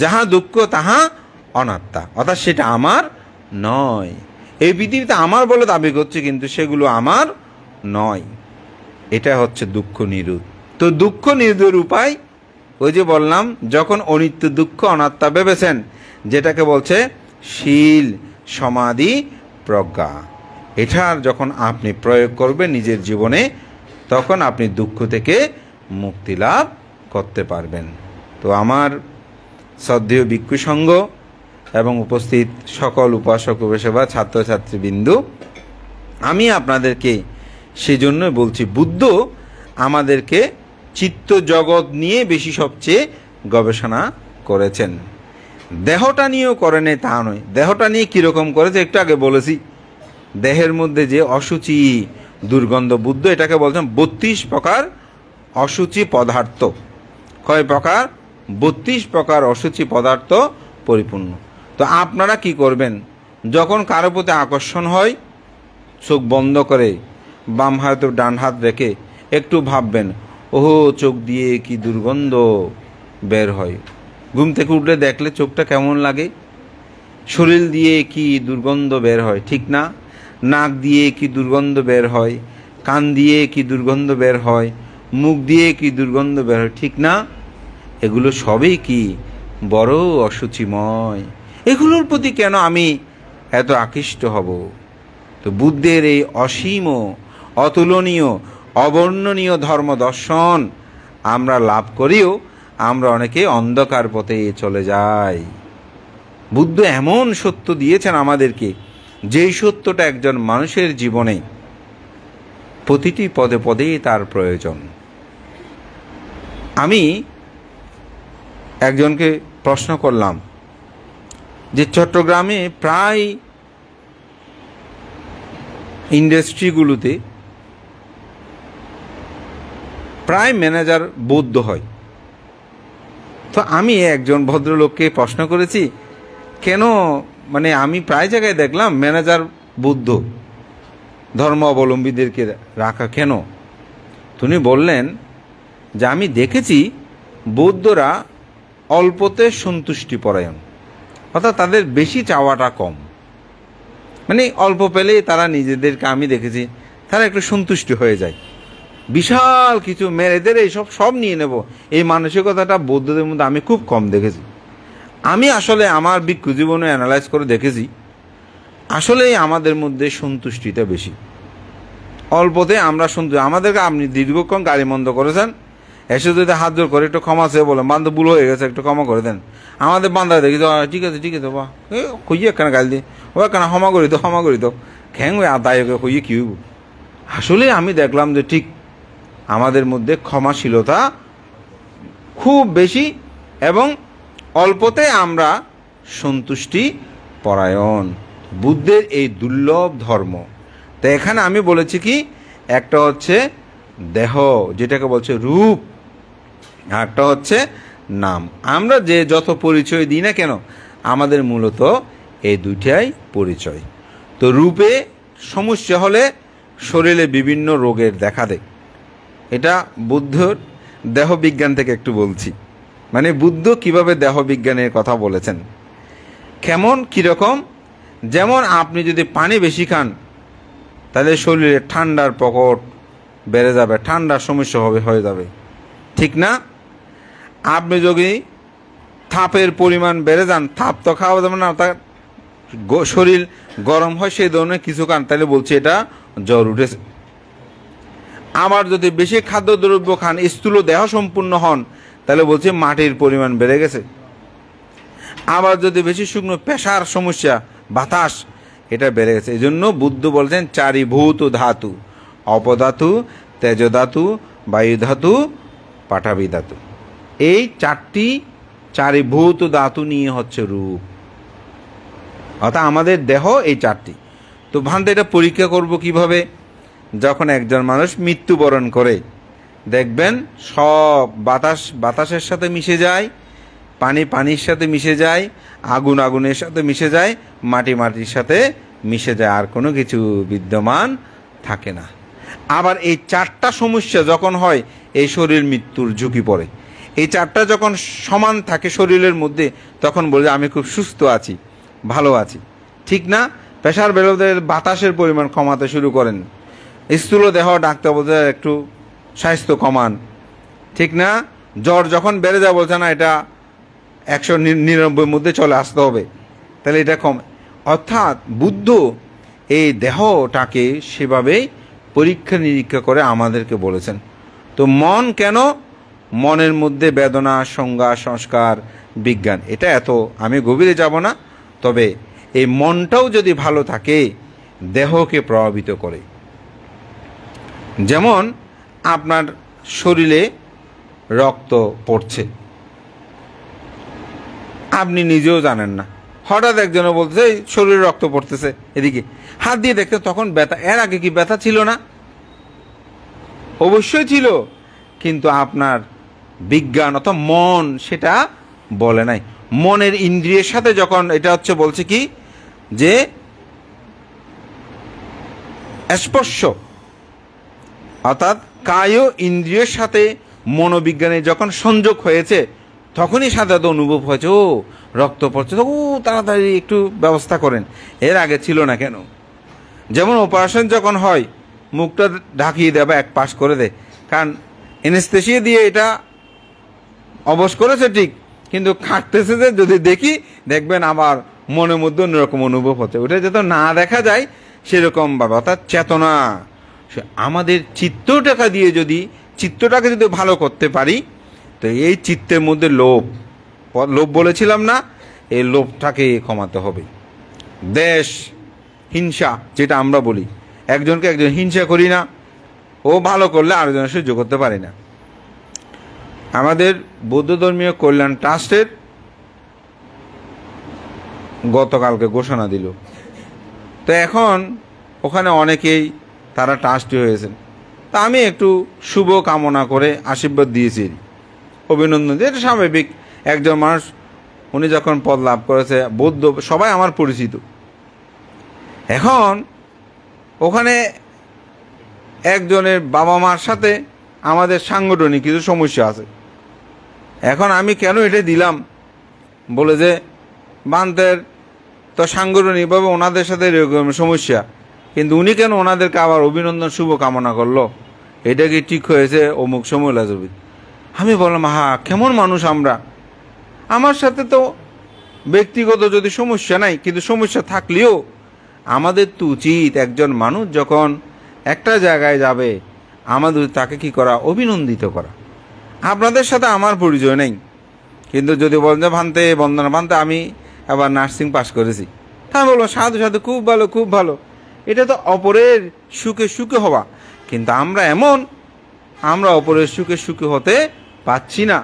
যাহা দুঃখ তাহা অনাত্মা, অর্থাৎ সেটা আমার নয়। এই পৃথিবীতে আমার বলে দাবি করছে কিন্তু সেগুলো আমার নয়। এটা হচ্ছে দুঃখ নিরোধ। তো দুঃখ নিরোধের উপায় ওই যে বললাম, যখন অনিত্য দুঃখ অনাত্মা ভেবেছেন, যেটাকে বলছে শীল সমাধি প্রজ্ঞা, এটার যখন আপনি প্রয়োগ করবেন নিজের জীবনে, তখন আপনি দুঃখ থেকে মুক্তি লাভ করতে পারবেন। তো আমার শ্রদ্ধেয় ভিক্ষু সংঘ এবং উপস্থিত সকল উপাসক উপাসিকা ছাত্রছাত্রীবৃন্দু, আমি আপনাদেরকে সেজন্যই বলছি, বুদ্ধ আমাদেরকে চিত্ত জগৎ নিয়ে বেশি সবচেয়ে গবেষণা করেছেন। দেহটা নিয়েও করেন তা নয়। দেহটা নিয়ে কীরকম করেছে একটু আগে বলেছি। দেহের মধ্যে যে অসুচি দুর্গন্ধ, বুদ্ধ এটাকে বলছেন 32 প্রকার অসুচি পদার্থ। কয় প্রকার? 32 প্রকার অসুচি পদার্থ পরিপূর্ণ। তো আপনারা কি করবেন? যখন কারো প্রতি আকর্ষণ হয়, চোখ বন্ধ করে বাম হাত ডান হাত রেখে একটু ভাববেন, ওহো চোখ দিয়ে কি দুর্গন্ধ বের হয়। ঘুম থেকে উঠলে দেখলে চোখটা কেমন লাগে। শরীর দিয়ে কি দুর্গন্ধ বের হয়, ঠিক না? নাক দিয়ে কি দুর্গন্ধ বের হয়, কান দিয়ে কি দুর্গন্ধ বের হয়, মুখ দিয়ে কি দুর্গন্ধ বের হয়, ঠিক না? এগুলো সবই কি বড় অসুচিময়। এগুলোর প্রতি কেন আমি এত আকৃষ্ট হব? তো বুদ্ধের এই অসীম অতুলনীয় অবর্ণনীয় ধর্ম দর্শন আমরা লাভ করিও আমরা অনেকে অন্ধকার পথে চলে যাই। বুদ্ধ এমন সত্য দিয়েছেন আমাদেরকে, যেই সত্যটা একজন মানুষের জীবনে প্রতিটি পদে পদেই তার প্রয়োজন। আমি একজনকে প্রশ্ন করলাম যে চট্টগ্রামে প্রায় ইন্ডাস্ট্রিগুলোতে প্রায় ম্যানেজার বৌদ্ধ হয়। তো আমি একজন ভদ্রলোককে প্রশ্ন করেছি, কেন মানে আমি প্রায় জায়গায় দেখলাম ম্যানেজার বৌদ্ধ ধর্ম অবলম্বীদেরকে রাখা কেন? তিনি বললেন যে আমি দেখেছি বৌদ্ধরা অল্পতে সন্তুষ্টি পরায়ণ, অর্থাৎ তাদের বেশি চাওয়াটা কম, মানে অল্প পেলেই তারা নিজেদেরকে, আমি দেখেছি তারা একটু সন্তুষ্টি হয়ে যায়। বিশাল কিছু মেয়েদের এইসব সব নিয়ে নেব, এই মানসিকতাটা বৌদ্ধদের মধ্যে আমি খুব কম দেখেছি। আমি আসলে আমার ভিক্ষু জীবনে অ্যানালাইজ করে দেখেছি, আসলে আমাদের মধ্যে সন্তুষ্টিটা বেশি। অল্পতে আমরা আমাদেরকে আপনি দীর্ঘক্ষণ গাড়ি বন্ধ করেছেন, এসে যদি হাত জোর করে একটু ক্ষমা চেয়ে বলেন, বান্ধব ভুল হয়ে গেছে একটু ক্ষমা করে দেন, আমাদের বান্ধা দেখি তো ঠিক আছে ঠিক আছে বা কইয়ে একখানে গালি দিয়ে ও একখানা ক্ষমা করি তো ক্ষমা করি তো খ্যাং ওই আদায় কইয়ে কী হইব। আসলে আমি দেখলাম যে ঠিক আমাদের মধ্যে ক্ষমাশীলতা খুব বেশি এবং অল্পতে আমরা সন্তুষ্টি পরায়ণ। বুদ্ধের এই দুর্লভ ধর্ম। তো এখানে আমি বলেছি কি, একটা হচ্ছে দেহ যেটাকে বলছে রূপ, আর একটা হচ্ছে নাম। আমরা যে যত পরিচয় দিই না কেন, আমাদের মূলত এই দুইটাই পরিচয়। তো রূপে সমস্যা হলে শরীরে বিভিন্ন রোগের দেখা দেয়। এটা বুদ্ধর দেহবিজ্ঞান থেকে একটু বলছি, মানে বুদ্ধ কিভাবে দেহবিজ্ঞানের কথা বলেছেন, কেমন কীরকম। যেমন আপনি যদি পানি বেশি খান তাহলে শরীরে ঠান্ডার প্রকট বেড়ে যাবে, ঠান্ডার সমস্যা হয়ে যাবে, ঠিক না? আপনি যদি তাপের পরিমাণ বেড়ে যান, তাপ তো খাওয়া যাবে না, তার শরীর গরম হয়, সেই ধরনের কিছু খান, তাহলে বলছি এটা জ্বর উঠেছে। আবার যদি বেশি খাদ্যদ্রব্য খান, স্থূল দেহ সম্পূর্ণ হন, তাহলে বলছে মাটির পরিমাণ বেড়ে গেছে। আবার যদি বেশি শুকনো পেশার সমস্যা, বাতাস, এটা বেড়ে গেছে। এই জন্য বুদ্ধ বলছেন চারিভূত ধাতু, অপধাতু, তেজধাতু, বায়ুধাতু, পাঠাবি ধাতু। এই চারিভূত ধাতু নিয়ে হচ্ছে রূপ, অর্থাৎ আমাদের দেহ এই চারটি। তো ভান্তে এটা পরীক্ষা করব কিভাবে? যখন একজন মানুষ মৃত্যুবরণ করে, দেখবেন সব বাতাসের সাথে মিশে যায়, পানির সাথে মিশে যায়, আগুনের সাথে মিশে যায়, মাটির সাথে মিশে যায়, আর কোনো কিছু বিদ্যমান থাকে না। আবার এই চারটা সমস্যা যখন হয়, এই শরীর মৃত্যুর ঝুঁকি পড়ে। এই চারটা যখন সমান থাকে শরীরের মধ্যে, তখন বলে আমি খুব সুস্থ আছি, ভালো আছি, ঠিক না? প্রেশার বেরোতে বাতাসের পরিমাণ কমাতে শুরু করেন, স্থূল দেহ ডাক্তার বলতে একটু স্বাস্থ্য কমান, ঠিক না? জ্বর যখন বেড়ে যায় বলছে না এটা 199 মধ্যে চলে আসতে হবে, তাহলে এটা কমে। অর্থাৎ বুদ্ধ এই দেহটাকে সেভাবেই পরীক্ষা নিরীক্ষা করে আমাদেরকে বলেছেন। তো মন কেন? মনের মধ্যে বেদনা, সংজ্ঞা, সংস্কার, বিজ্ঞান, এটা এত আমি গভীরে যাব না। তবে এই মনটাও যদি ভালো থাকে, দেহকে প্রভাবিত করে। যেমন আপনার শরীরে রক্ত পড়ছে, আপনি নিজেও জানেন না, হঠাৎ একজনে বলতেছে এই শরীরে রক্ত পড়তেছে, এদিকে হাত দিয়ে দেখতে, তখন ব্যথা। এর আগে কি ব্যথা ছিল না? অবশ্যই ছিল, কিন্তু আপনার বিজ্ঞান অথবা মন সেটা বলে নাই। মনের ইন্দ্রিয়ের সাথে যখন এটা হচ্ছে বলছে কি যে স্পর্শ, অর্থাৎ কায় ইন্দ্রিয়ের সাথে মনোবিজ্ঞানের যখন সংযোগ হয়েছে, তখনই সাথে অনুভব হয়েছে ও রক্ত পড়ছে, তো তাড়াতাড়ি একটু ব্যবস্থা করেন। এর আগে ছিল না কেন? যেমন অপারেশন যখন হয়, মুখটা ঢাকিয়ে দেয় বা এক পাশ করে দেয়, কারণ এনেস্থেসিয়া দিয়ে এটা অবশ করেছে ঠিক, কিন্তু খাটতেছে যে যদি দেখি, দেখবেন আবার মনের মধ্যে অন্যরকম অনুভব হচ্ছে। ওটা যত না দেখা যায় সেরকমভাবে, অর্থাৎ চেতনা আমাদের চিত্তটাকে যদি ভালো করতে পারি, তো এই চিত্তের মধ্যে লোভ বলেছিলাম না, এই লোভটাকে কমাতে হবে। দেশ হিংসা যেটা আমরা বলি, একজন হিংসা করি না, ও ভালো করলে আরেকজনের সহ্য করতে পারি না। আমাদের বৌদ্ধ ধর্মীয় কল্যাণ ট্রাস্টের গতকালকে ঘোষণা দিল, তো এখন ওখানে অনেকেই তারা ট্রাস্টি হয়েছেন। তা আমি একটু শুভ কামনা করে আশীর্বাদ দিয়েছি, অভিনন্দন দিয়ে। এটা স্বাভাবিক, একজন মানুষ উনি যখন পদ লাভ করেছে, বৌদ্ধ সবাই আমার পরিচিত। এখন ওখানে একজনের বাবা মার সাথে আমাদের সাংগঠনিক কিছু সমস্যা আছে। এখন আমি কেন এটা দিলাম, বলে যে বান্তের তো সাংগঠনিকভাবে ওনাদের সাথে এরকম সমস্যা, কিন্তু উনি কেন ওনাদেরকে আবার অভিনন্দন শুভ কামনা করলো, এটা কি ঠিক হয়েছে? অমুক সময় লাজবি। আমি বললাম কেমন মানুষ আমরা, আমার সাথে তো ব্যক্তিগত যদি সমস্যা নাই, কিন্তু সমস্যা থাকলেও আমাদের তো উচিত একজন মানুষ যখন একটা জায়গায় যাবে, আমাদের তাকে কি করা? অভিনন্দিত করা। আপনাদের সাথে আমার পরিচয় নেই, কিন্তু যদি বলেন যে ভান্তে বন্দনা ভান্তে আমি আবার নার্সিং পাস করেছি, আমি বলবো সাধু সাধু, খুব ভালো খুব ভালো। এটা তো অপরের সুখে সুখে হওয়া, কিন্তু আমরা অপরের সুখে সুখে হতে পাচ্ছি না।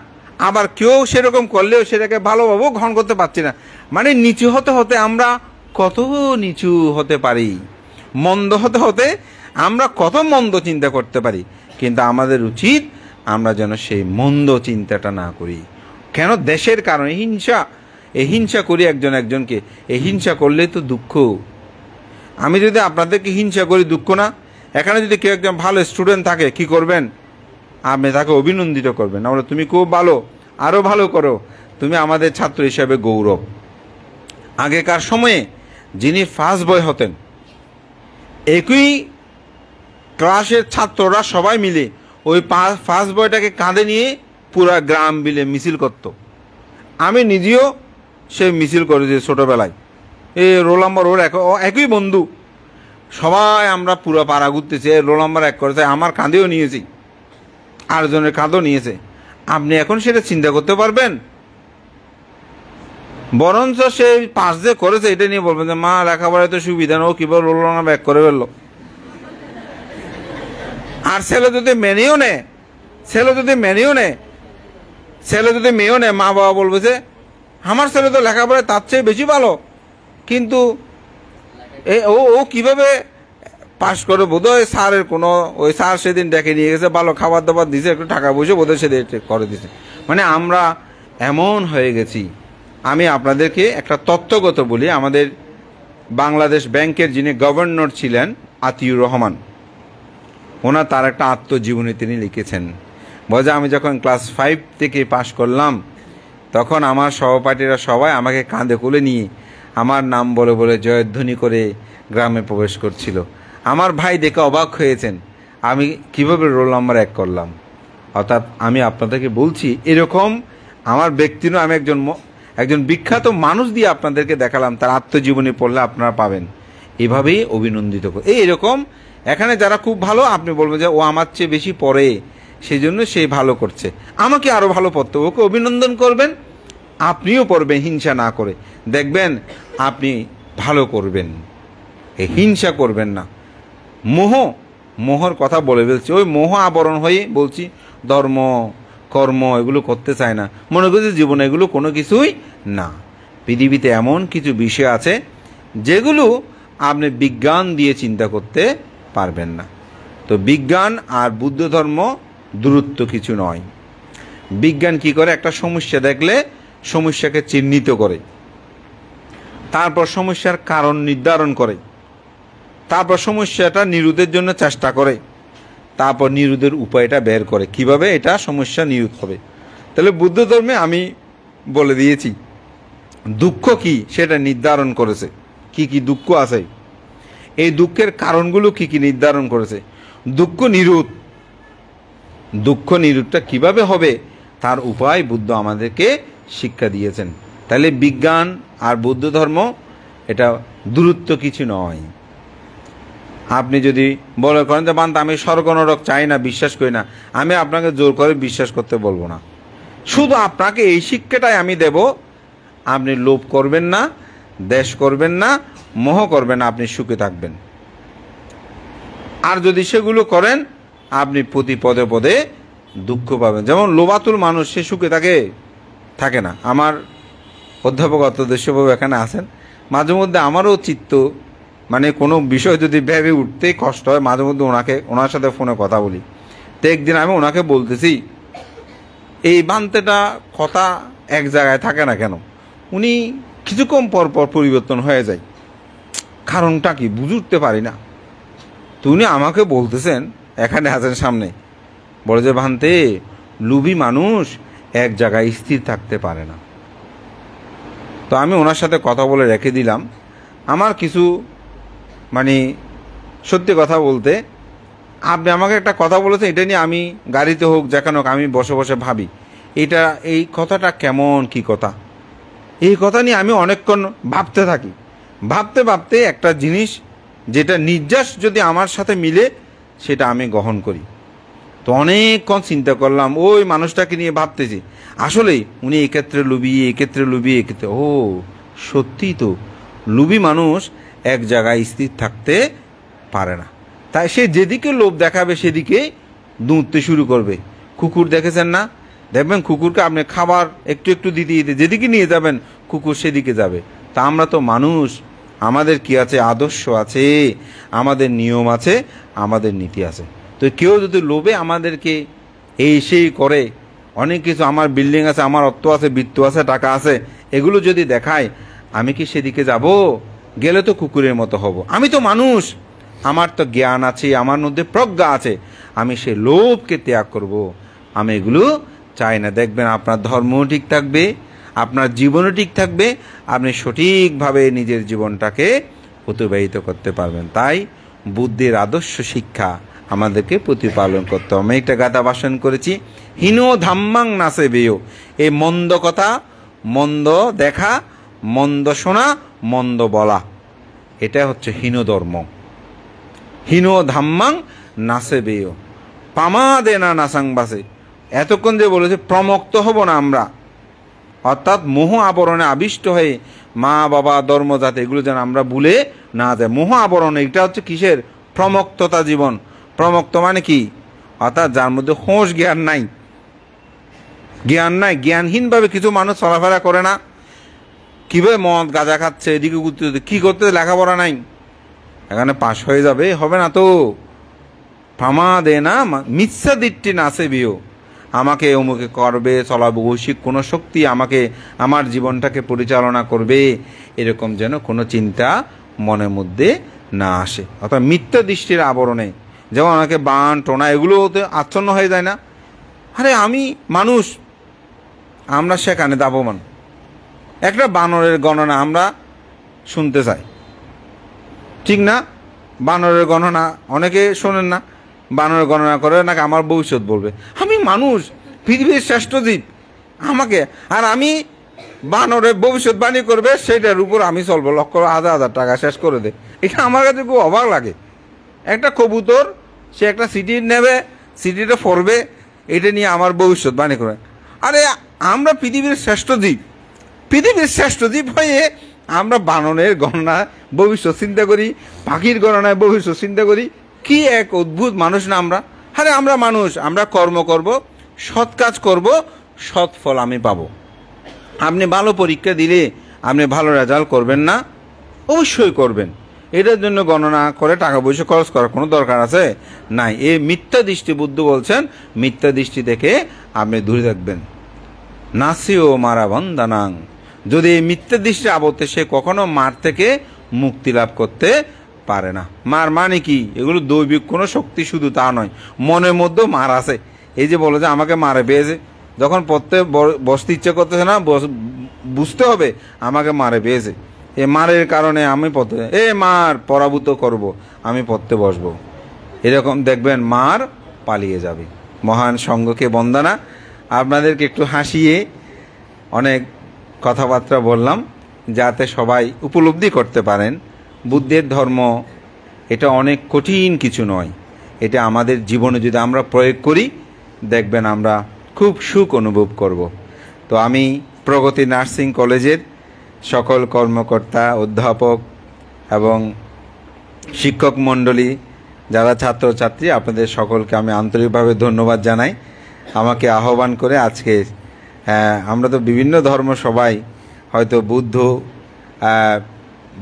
আবার কেউ সেরকম করলেও সেটাকে ভালোভাবেও গ্রহণ করতে পারছি না। মানে নিচু হতে হতে আমরা কত নিচু হতে পারি, মন্দ হতে হতে আমরা কত মন্দ চিন্তা করতে পারি, কিন্তু আমাদের উচিত আমরা যেন সেই মন্দ চিন্তাটা না করি। কেন? দেশের কারণে এই হিংসা করি একজনকে, এই হিংসা করলেই তো দুঃখ। আমি যদি আপনাদেরকে হিংসা করি, দুঃখ না? এখানে যদি কেউ একজন ভালো স্টুডেন্ট থাকে, কি করবেন? আপনি তাকে অভিনন্দিত করবেন, আমরা তুমি খুব ভালো, আরও ভালো করো, তুমি আমাদের ছাত্র হিসেবে গৌরব। আগেকার সময়ে যিনি ফার্স্ট বয় হতেন, একই ক্লাসের ছাত্ররা সবাই মিলে ওই ফার্স্ট বয়টাকে কাঁধে নিয়ে পুরা গ্রাম বিলে মিছিল করত। আমি নিজেও সে মিছিল করেছি ছোটোবেলায়। রোল নাম্বার ওর একই বন্ধু, সবাই আমরা পুরো পাড়া ঘুরতেছি, রোল নাম্বার 1 করেছে, আমার কাঁধেও নিয়েছি, আরেকজনের কাঁধও নিয়েছে। আপনি এখন সেটা চিন্তা করতে পারবেন? বরঞ্চ সে পাস যে করেছে এটা নিয়ে বলবেন যে মা লেখাপড়ায় তো সুবিধা না, ও কিভাবে রোল নাম্বার 1 করে ফেললো। আর ছেলে যদি মেনেও নেয়, মা বাবা বলবে যে আমার ছেলে তো লেখাপড়ায় তার চেয়ে বেশি ভালো, কিন্তু ও কিভাবে পাশ করে, বোধহয় স্যারের কোনো, ওই স্যার সেদিন ডেকে নিয়ে গেছে, ভালো খাবার দাবার দিয়েছে, একটু টাকা পয়সা বোধহয় সেদিন করে দিয়েছে। মানে আমরা এমন হয়ে গেছি। আমি আপনাদেরকে একটা তথ্যগত বলি, আমাদের বাংলাদেশ ব্যাংকের যিনি গভর্নর ছিলেন আতিউর রহমান, তার একটা আত্মজীবনী তিনি লিখেছেন। বলে আমি যখন ক্লাস 5 থেকে পাশ করলাম, তখন আমার সহপাঠীরা সবাই আমাকে কাঁধে কোলে নিয়ে আমার নাম বলে বলে জয়ধ্বনি করে গ্রামে প্রবেশ করছিল। আমার ভাই দেখে অবাক হয়েছেন আমি কিভাবে রোল নাম্বার 1 করলাম। অর্থাৎ আমি আপনাদেরকে বলছি, এরকম আমার ব্যক্তি নয়, আমি একজন বিখ্যাত মানুষ দিয়ে আপনাদেরকে দেখালাম, তার আত্মজীবনী পড়লে আপনারা পাবেন। এভাবেই অভিনন্দিত করে এইরকম এখানে যারা খুব ভালো, আপনি বলবেন যে ও আমার চেয়ে বেশি পড়ে, সেই জন্য সে ভালো করছে, আমাকে আরও ভালো পড়তে, ওকে অভিনন্দন করবেন, আপনিও পড়বেন হিংসা না করে, দেখবেন আপনি ভালো করবেন, হিংসা করবেন না। মোহর কথা বলে ফেলছি, ওই মোহ আবরণ হয়ে বলছি, ধর্ম কর্ম এগুলো করতে চায় না, মনে করছি জীবনে এগুলো কোনো কিছুই না। পৃথিবীতে এমন কিছু বিষয় আছে যেগুলো আপনি বিজ্ঞান দিয়ে চিন্তা করতে পারবেন না। তো বিজ্ঞান আর বুদ্ধ ধর্ম দূরত্ব কিছু নয়। বিজ্ঞান কি করে, একটা সমস্যা দেখলে সমস্যাকে চিহ্নিত করে, তারপর সমস্যার কারণ নির্ধারণ করে, তারপর সমস্যাটা নিরোধের জন্য চেষ্টা করে, তারপর নিরোধের উপায়টা বের করে, কিভাবে এটা সমস্যা নিরোধ হবে। তাহলে বুদ্ধ ধর্মে আমি বলে দিয়েছি দুঃখ কি সেটা নির্ধারণ করেছে, কি কি দুঃখ আছে, এই দুঃখের কারণগুলো কি কি নির্ধারণ করেছে, দুঃখ নিরোধটা কিভাবে হবে তার উপায় বুদ্ধ আমাদেরকে শিক্ষা দিয়েছেন। তাহলে বিজ্ঞান আর বৌদ্ধ ধর্ম এটা দূরত্ব কিছু নয়। আপনি যদি বলে করেন যে বান্ত আমি স্বর্গ নরক চাই না, বিশ্বাস করি না, আমি আপনাকে জোর করে বিশ্বাস করতে বলবো না, শুধু আপনাকে এই শিক্ষাটাই আমি দেব, আপনি লোভ করবেন না, দ্বেষ করবেন না, মোহ করবেন না, আপনি সুখে থাকবেন। আর যদি সেগুলো করেন আপনি প্রতি পদে পদে দুঃখ পাবেন। যেমন লোভাতুর মানুষ সে সুখে থাকে না। আমার অধ্যাপক অত্যদেশ্যবাবু এখানে আছেন, মাঝে মধ্যে আমারও চিত্ত মানে কোনো বিষয় যদি ভেবে উঠতেই কষ্ট হয়, মাঝে মধ্যে ওনার সাথে ফোনে কথা বলি। তো একদিন আমি ওনাকে বলতেছি এই বান্তেটা কথা এক জায়গায় থাকে না কেন, উনি কিছুক্ষণ পর পর পরিবর্তন হয়ে যায়, কারণটা কি বুঝে উঠতে পারি না। তো উনি আমাকে বলতেছেন, এখানে আছেন সামনে, বলে যে ভান্তে লুভি মানুষ এক জায়গায় স্থির থাকতে পারে না। তো আমি ওনার সাথে কথা বলে রেখে দিলাম। আমার কিছু মানে সত্যি কথা বলতে, আপনি আমাকে একটা কথা বলেছেন, এটা নিয়ে আমি গাড়িতে হোক যেখানে হোক আমি বসে বসে ভাবি এই কথাটা কেমন কি কথা, এই কথা নিয়ে আমি অনেকক্ষণ ভাবতে থাকি। ভাবতে ভাবতে একটা জিনিস যেটা নির্যাস যদি আমার সাথে মিলে সেটা আমি গ্রহণ করি। তো অনেকক্ষণ চিন্তা করলাম, ওই মানুষটাকে নিয়ে ভাবতেছি, আসলে উনি এক্ষেত্রে লুবি, এক্ষেত্রে লুবি, এক্ষেত্রে সত্যিই তো লুবি মানুষ এক জায়গায় স্থির থাকতে পারে না। তাই সে যেদিকে লোভ দেখাবে সেদিকে দৌড়তে শুরু করবে। কুকুর দেখেছেন না, দেখবেন কুকুরকে আপনি খাবার একটু একটু দিতে দিতে যেদিকে নিয়ে যাবেন কুকুর সেদিকে যাবে। তা আমরা তো মানুষ, আমাদের কি আছে, আদর্শ আছে, আমাদের নিয়ম আছে, আমাদের নীতি আছে। তো কেউ যদি লোভে আমাদেরকে সেই করে অনেক কিছু, আমার বিল্ডিং আছে, আমার অর্থ আছে, বৃত্ত আছে, টাকা আছে, এগুলো যদি দেখায়, আমি কি সেদিকে যাব? গেলে তো কুকুরের মতো হব। আমি তো মানুষ, আমার তো জ্ঞান আছে, আমার মধ্যে প্রজ্ঞা আছে, আমি সেই লোভকে ত্যাগ করব। আমি এগুলো চাই না। দেখবেন আপনার ধর্মও ঠিক থাকবে, আপনার জীবনও ঠিক থাকবে, আপনি সঠিকভাবে নিজের জীবনটাকে অতিবাহিত করতে পারবেন। তাই বুদ্ধের আদর্শ শিক্ষা আমাদেরকে প্রতিপালন করতে হবে। আমি একটা গাথা ভাষণ করেছি, হীন ধাম্মাং নাসে বেয়, এই মন্দ কথা, মন্দ দেখা, মন্দ শোনা, মন্দ বলা, এটা হচ্ছে হীন ধর্ম। হীনো ধাম্মাং নাসে বেয় পামা দে না নাসাং বাসে। এতক্ষণ যে বলেছে প্রমুক্ত হব না আমরা, অর্থাৎ মোহ আবরণে আবিষ্ট হয়ে মা বাবা ধর্মজাত এগুলো যেন আমরা ভুলে না যায়। মোহ আবরণ এটা হচ্ছে কিসের? প্রমুক্ততা জীবন। প্রমুক্ত মানে কি? অর্থাৎ যার মধ্যে হোশ জ্ঞান নাই, জ্ঞানহীনভাবে কিছু মানুষ চলাফেরা করে না, কীভাবে মদ গাঁজা খাচ্ছে, এদিকে ঘুরতে কী করতে, লেখাপড়া নাই, এখানে পাশ হয়ে যাবে, হবে না তো। ফামা দে না মিথ্যা দিট্টি নাচে বিও, আমাকে অমুকে করবে, চলাবো, বৈশ্বিক কোনো শক্তি আমাকে আমার জীবনটাকে পরিচালনা করবে, এরকম যেন কোনো চিন্তা মনের মধ্যে না আসে। অর্থাৎ মিথ্যা দৃষ্টির আবরণে যেমন অনেকে বান টোনা এগুলোতে আচ্ছন্ন হয়ে যায় না। আরে আমি মানুষ, আমরা সেখানে দাবমান। একটা বানরের গণনা আমরা শুনতে চাই, ঠিক না? বানরের গণনা অনেকে শোনেন না, বানরের গণনা করে নাকি আমার ভবিষ্যৎ বলবে। আমি মানুষ, পৃথিবীর শ্রেষ্ঠ জীব, আমাকে আর আমি বানরের ভবিষ্যৎবাণী করবে, সেটার উপর আমি চলবো, লক্ষ হাজার হাজার টাকা শেষ করে দে। এটা আমার কাছে খুব অবাক লাগে। একটা কবুতর সে একটা সিটি নেবে, সিটিটা পড়বে, এটা নিয়ে আমার ভবিষ্যৎবাণী করে। আরে আমরা পৃথিবীর শ্রেষ্ঠ জীব, পৃথিবীর শ্রেষ্ঠ জীব হয়ে আমরা বানরের গণনা ভবিষ্যৎ চিন্তা করি, পাখির গণনায় ভবিষ্যৎ চিন্তা করি। কি এক অদ্ভুত মানুষ না আমরা। আরে আমরা মানুষ, আমরা কর্ম করব, সৎ কাজ করব, সৎ ফল আমি পাবো। আপনি ভালো পরীক্ষা দিলে আপনি ভালো রেজাল্ট করবেন না? অবশ্যই করবেন। এটার জন্য গণনা করে টাকা পয়সা খরচ করার কোনো দরকার আছে? নাই। এই মিথ্যা দৃষ্টি, বুদ্ধ বলছেন মিথ্যা দৃষ্টি থেকে আপনি দূরে থাকবেন। নাসিও মারা বন্দানাং, যদি এই মিথ্যা দৃষ্টি আবদ্ধে সে কখনো মার থেকে মুক্তি লাভ করতে পারে না। মার মানে কি? এগুলো দৈবিক কোনো শক্তি শুধু তা নয়, মনের মধ্যেও মার আছে। এই যে বলে যে আমাকে মারে পেয়েছে, যখন পড়তে বসতে ইচ্ছে করতেছে না, বুঝতে হবে আমাকে মারে পেয়েছে। এ মারের কারণে আমি পড়তে, মার পরাভূত করব, আমি পড়তে বসবো, এরকম দেখবেন মার পালিয়ে যাবে। মহান সঙ্ঘকে বন্দনা। আপনাদেরকে একটু হাসিয়ে অনেক কথাবার্তা বললাম যাতে সবাই উপলব্ধি করতে পারেন বুদ্ধের ধর্ম এটা অনেক কঠিন কিছু নয়। এটা আমাদের জীবনে যদি আমরা প্রয়োগ করি দেখবেন আমরা খুব সুখ অনুভব করব। তো আমি প্রগতি নার্সিং কলেজের সকল কর্মকর্তা, অধ্যাপক এবং শিক্ষক মণ্ডলী, যারা ছাত্রছাত্রী, আপনাদের সকলকে আমি আন্তরিকভাবে ধন্যবাদ জানাই আমাকে আহ্বান করে। আজকে আমরা তো বিভিন্ন ধর্ম সবাই হয়তো বুদ্ধ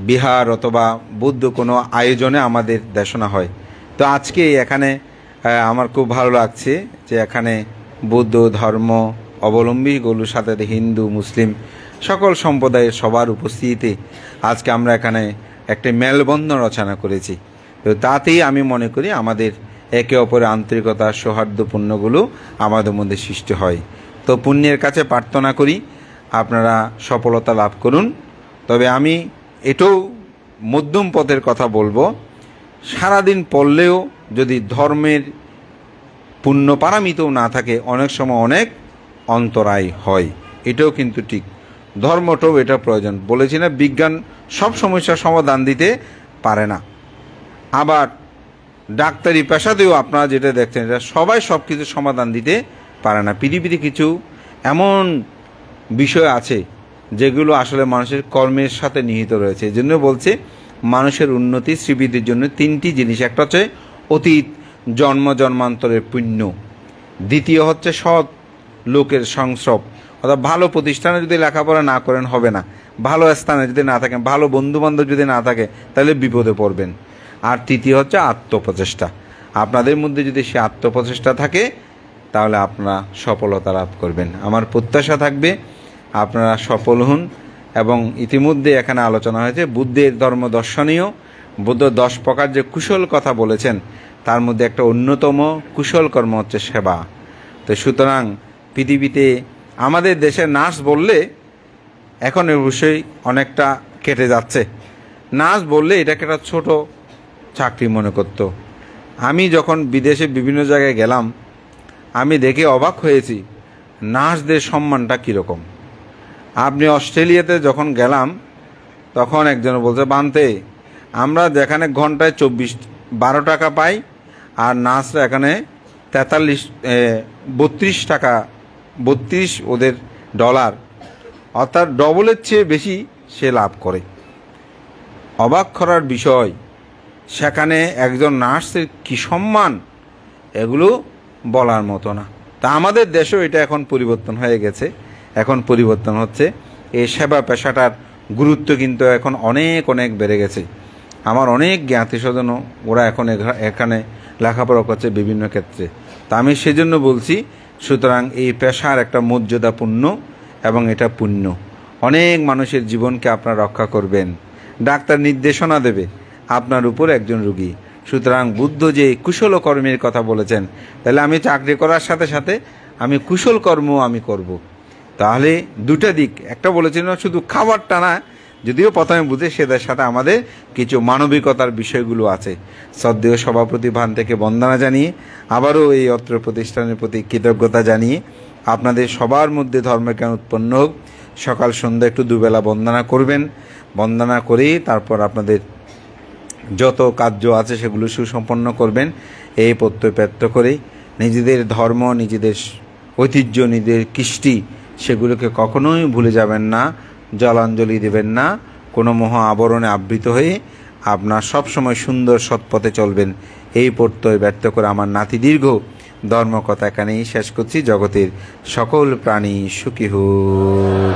বিহার অথবা বুদ্ধ কোনো আয়োজনে আমাদের দেশনা হয়। তো আজকে এখানে আমার খুব ভালো লাগছে যে এখানে বৌদ্ধ ধর্ম অবলম্বীগুলোর সাথে হিন্দু মুসলিম সকল সম্প্রদায়ের সবার উপস্থিতিতে আজকে আমরা এখানে একটা মেলবন্ধন রচনা করেছি। তো তাতেই আমি মনে করি আমাদের একে অপরের আন্তরিকতা, সৌহার্দ্যপূর্ণগুলো আমাদের মধ্যে সৃষ্টি হয়। তো পুণ্যের কাছে প্রার্থনা করি আপনারা সফলতা লাভ করুন। তবে আমি এটাও মধ্যম পথের কথা বলবো, সারাদিন পড়লেও যদি ধর্মের পুণ্য পারামিতও না থাকে অনেক সময় অনেক অন্তরায় হয়, এটাও কিন্তু ঠিক। ধর্মটাও এটা প্রয়োজন। বলেছি না বিজ্ঞান সব সমস্যার সমাধান দিতে পারে না, আবার ডাক্তারি পেশাতেও আপনারা যেটা দেখছেন এটা সবাই সব কিছু সমাধান দিতে পারে না। পৃথিবীতে কিছু এমন বিষয় আছে যেগুলো আসলে মানুষের কর্মের সাথে নিহিত রয়েছে। এই জন্য বলছে মানুষের উন্নতি শ্রীবৃদ্ধির জন্য তিনটি জিনিস। একটা হচ্ছে অতীত জন্ম জন্মান্তরের পুণ্য, দ্বিতীয় হচ্ছে সৎ লোকের সংস্রব, অর্থাৎ ভালো প্রতিষ্ঠানে যদি লেখাপড়া না করেন হবে না, ভালো স্থানে যদি না থাকেন, ভালো বন্ধুবান্ধব যদি না থাকে তাহলে বিপদে পড়বেন। আর তৃতীয় হচ্ছে আত্মপ্রচেষ্টা। আপনাদের মধ্যে যদি সে আত্মপ্রচেষ্টা থাকে তাহলে আপনারা সফলতা লাভ করবেন। আমার প্রত্যাশা থাকবে আপনারা সফল হন। এবং ইতিমধ্যে এখানে আলোচনা হয়েছে বুদ্ধের ধর্ম দর্শনীয়, বুদ্ধ 10 প্রকার যে কুশল কথা বলেছেন তার মধ্যে একটা অন্যতম কুশল কর্ম হচ্ছে সেবা। তো সুতরাং পৃথিবীতে আমাদের দেশে নার্স বললে এখন অবশ্যই অনেকটা কেটে যাচ্ছে। নার্স বললে এটাকে একটা ছোট চাকরি মনে করত। আমি যখন বিদেশে বিভিন্ন জায়গায় গেলাম আমি দেখে অবাক হয়েছি নার্সদের সম্মানটা কীরকম। আপনি অস্ট্রেলিয়াতে যখন গেলাম তখন একজন বলছে, বানতে আমরা যেখানে ঘন্টায় 24 12 টাকা পায়, আর নার্সরা এখানে 32 টাকা, 32 ওদের ডলার, অর্থাৎ ডবলের চেয়ে বেশি সে লাভ করে। অবাক করার বিষয়, সেখানে একজন নার্সের কী সম্মান, এগুলো বলার মতো না। তা আমাদের দেশেও এটা এখন পরিবর্তন হয়ে গেছে, এখন পরিবর্তন হচ্ছে। এই সেবা পেশাটার গুরুত্ব কিন্তু এখন অনেক অনেক বেড়ে গেছে। আমার অনেক জ্ঞাতি স্বজনও ওরা এখন এখানে লেখাপড়া করছে বিভিন্ন ক্ষেত্রে। তা আমি সেজন্য বলছি, সুতরাং এই পেশার একটা মর্যাদাপূর্ণ এবং এটা পুণ্য। অনেক মানুষের জীবনকে আপনারা রক্ষা করবেন। ডাক্তার নির্দেশনা দেবে আপনার উপর একজন রুগী। সুতরাং বুদ্ধ যে কুশল কর্মের কথা বলেছেন, তাহলে আমি চাকরি করার সাথে সাথে আমি কুশল কর্ম আমি করব। তাহলে দুটা দিক, একটা বলেছিলেন শুধু খাবারটা না, যদিও প্রথমে বুঝে সেদের সাথে আমাদের কিছু মানবিকতার বিষয়গুলো আছে। শ্রদ্ধেয় সভাপতি ভান থেকে বন্দনা জানিয়ে আবারও এই অত্র প্রতিষ্ঠানের প্রতি কৃতজ্ঞতা জানিয়ে আপনাদের সবার মধ্যে ধর্মজ্ঞান উৎপন্ন হোক। সকাল সন্ধ্যা একটু দুবেলা বন্দনা করবেন, বন্দনা করেই তারপর আপনাদের যত কার্য আছে সেগুলো সুসম্পন্ন করবেন। এই প্রত্যয় ব্যক্ত করেই নিজেদের ধর্ম, নিজেদের ঐতিহ্য, নিজেদের কৃষ্টি, সেগুলোকে কখনোই ভুলে যাবেন না, জলাঞ্জলি দেবেন না। কোনো মোহ আবরণে আবৃত হয়ে আপনার সবসময় সুন্দর সৎপথে চলবেন। এই প্রত্যয় ব্যক্ত করে আমার নাতি দীর্ঘ ধর্মকথা এখানেই শেষ করছি। জগতের সকল প্রাণী সুখী হোক।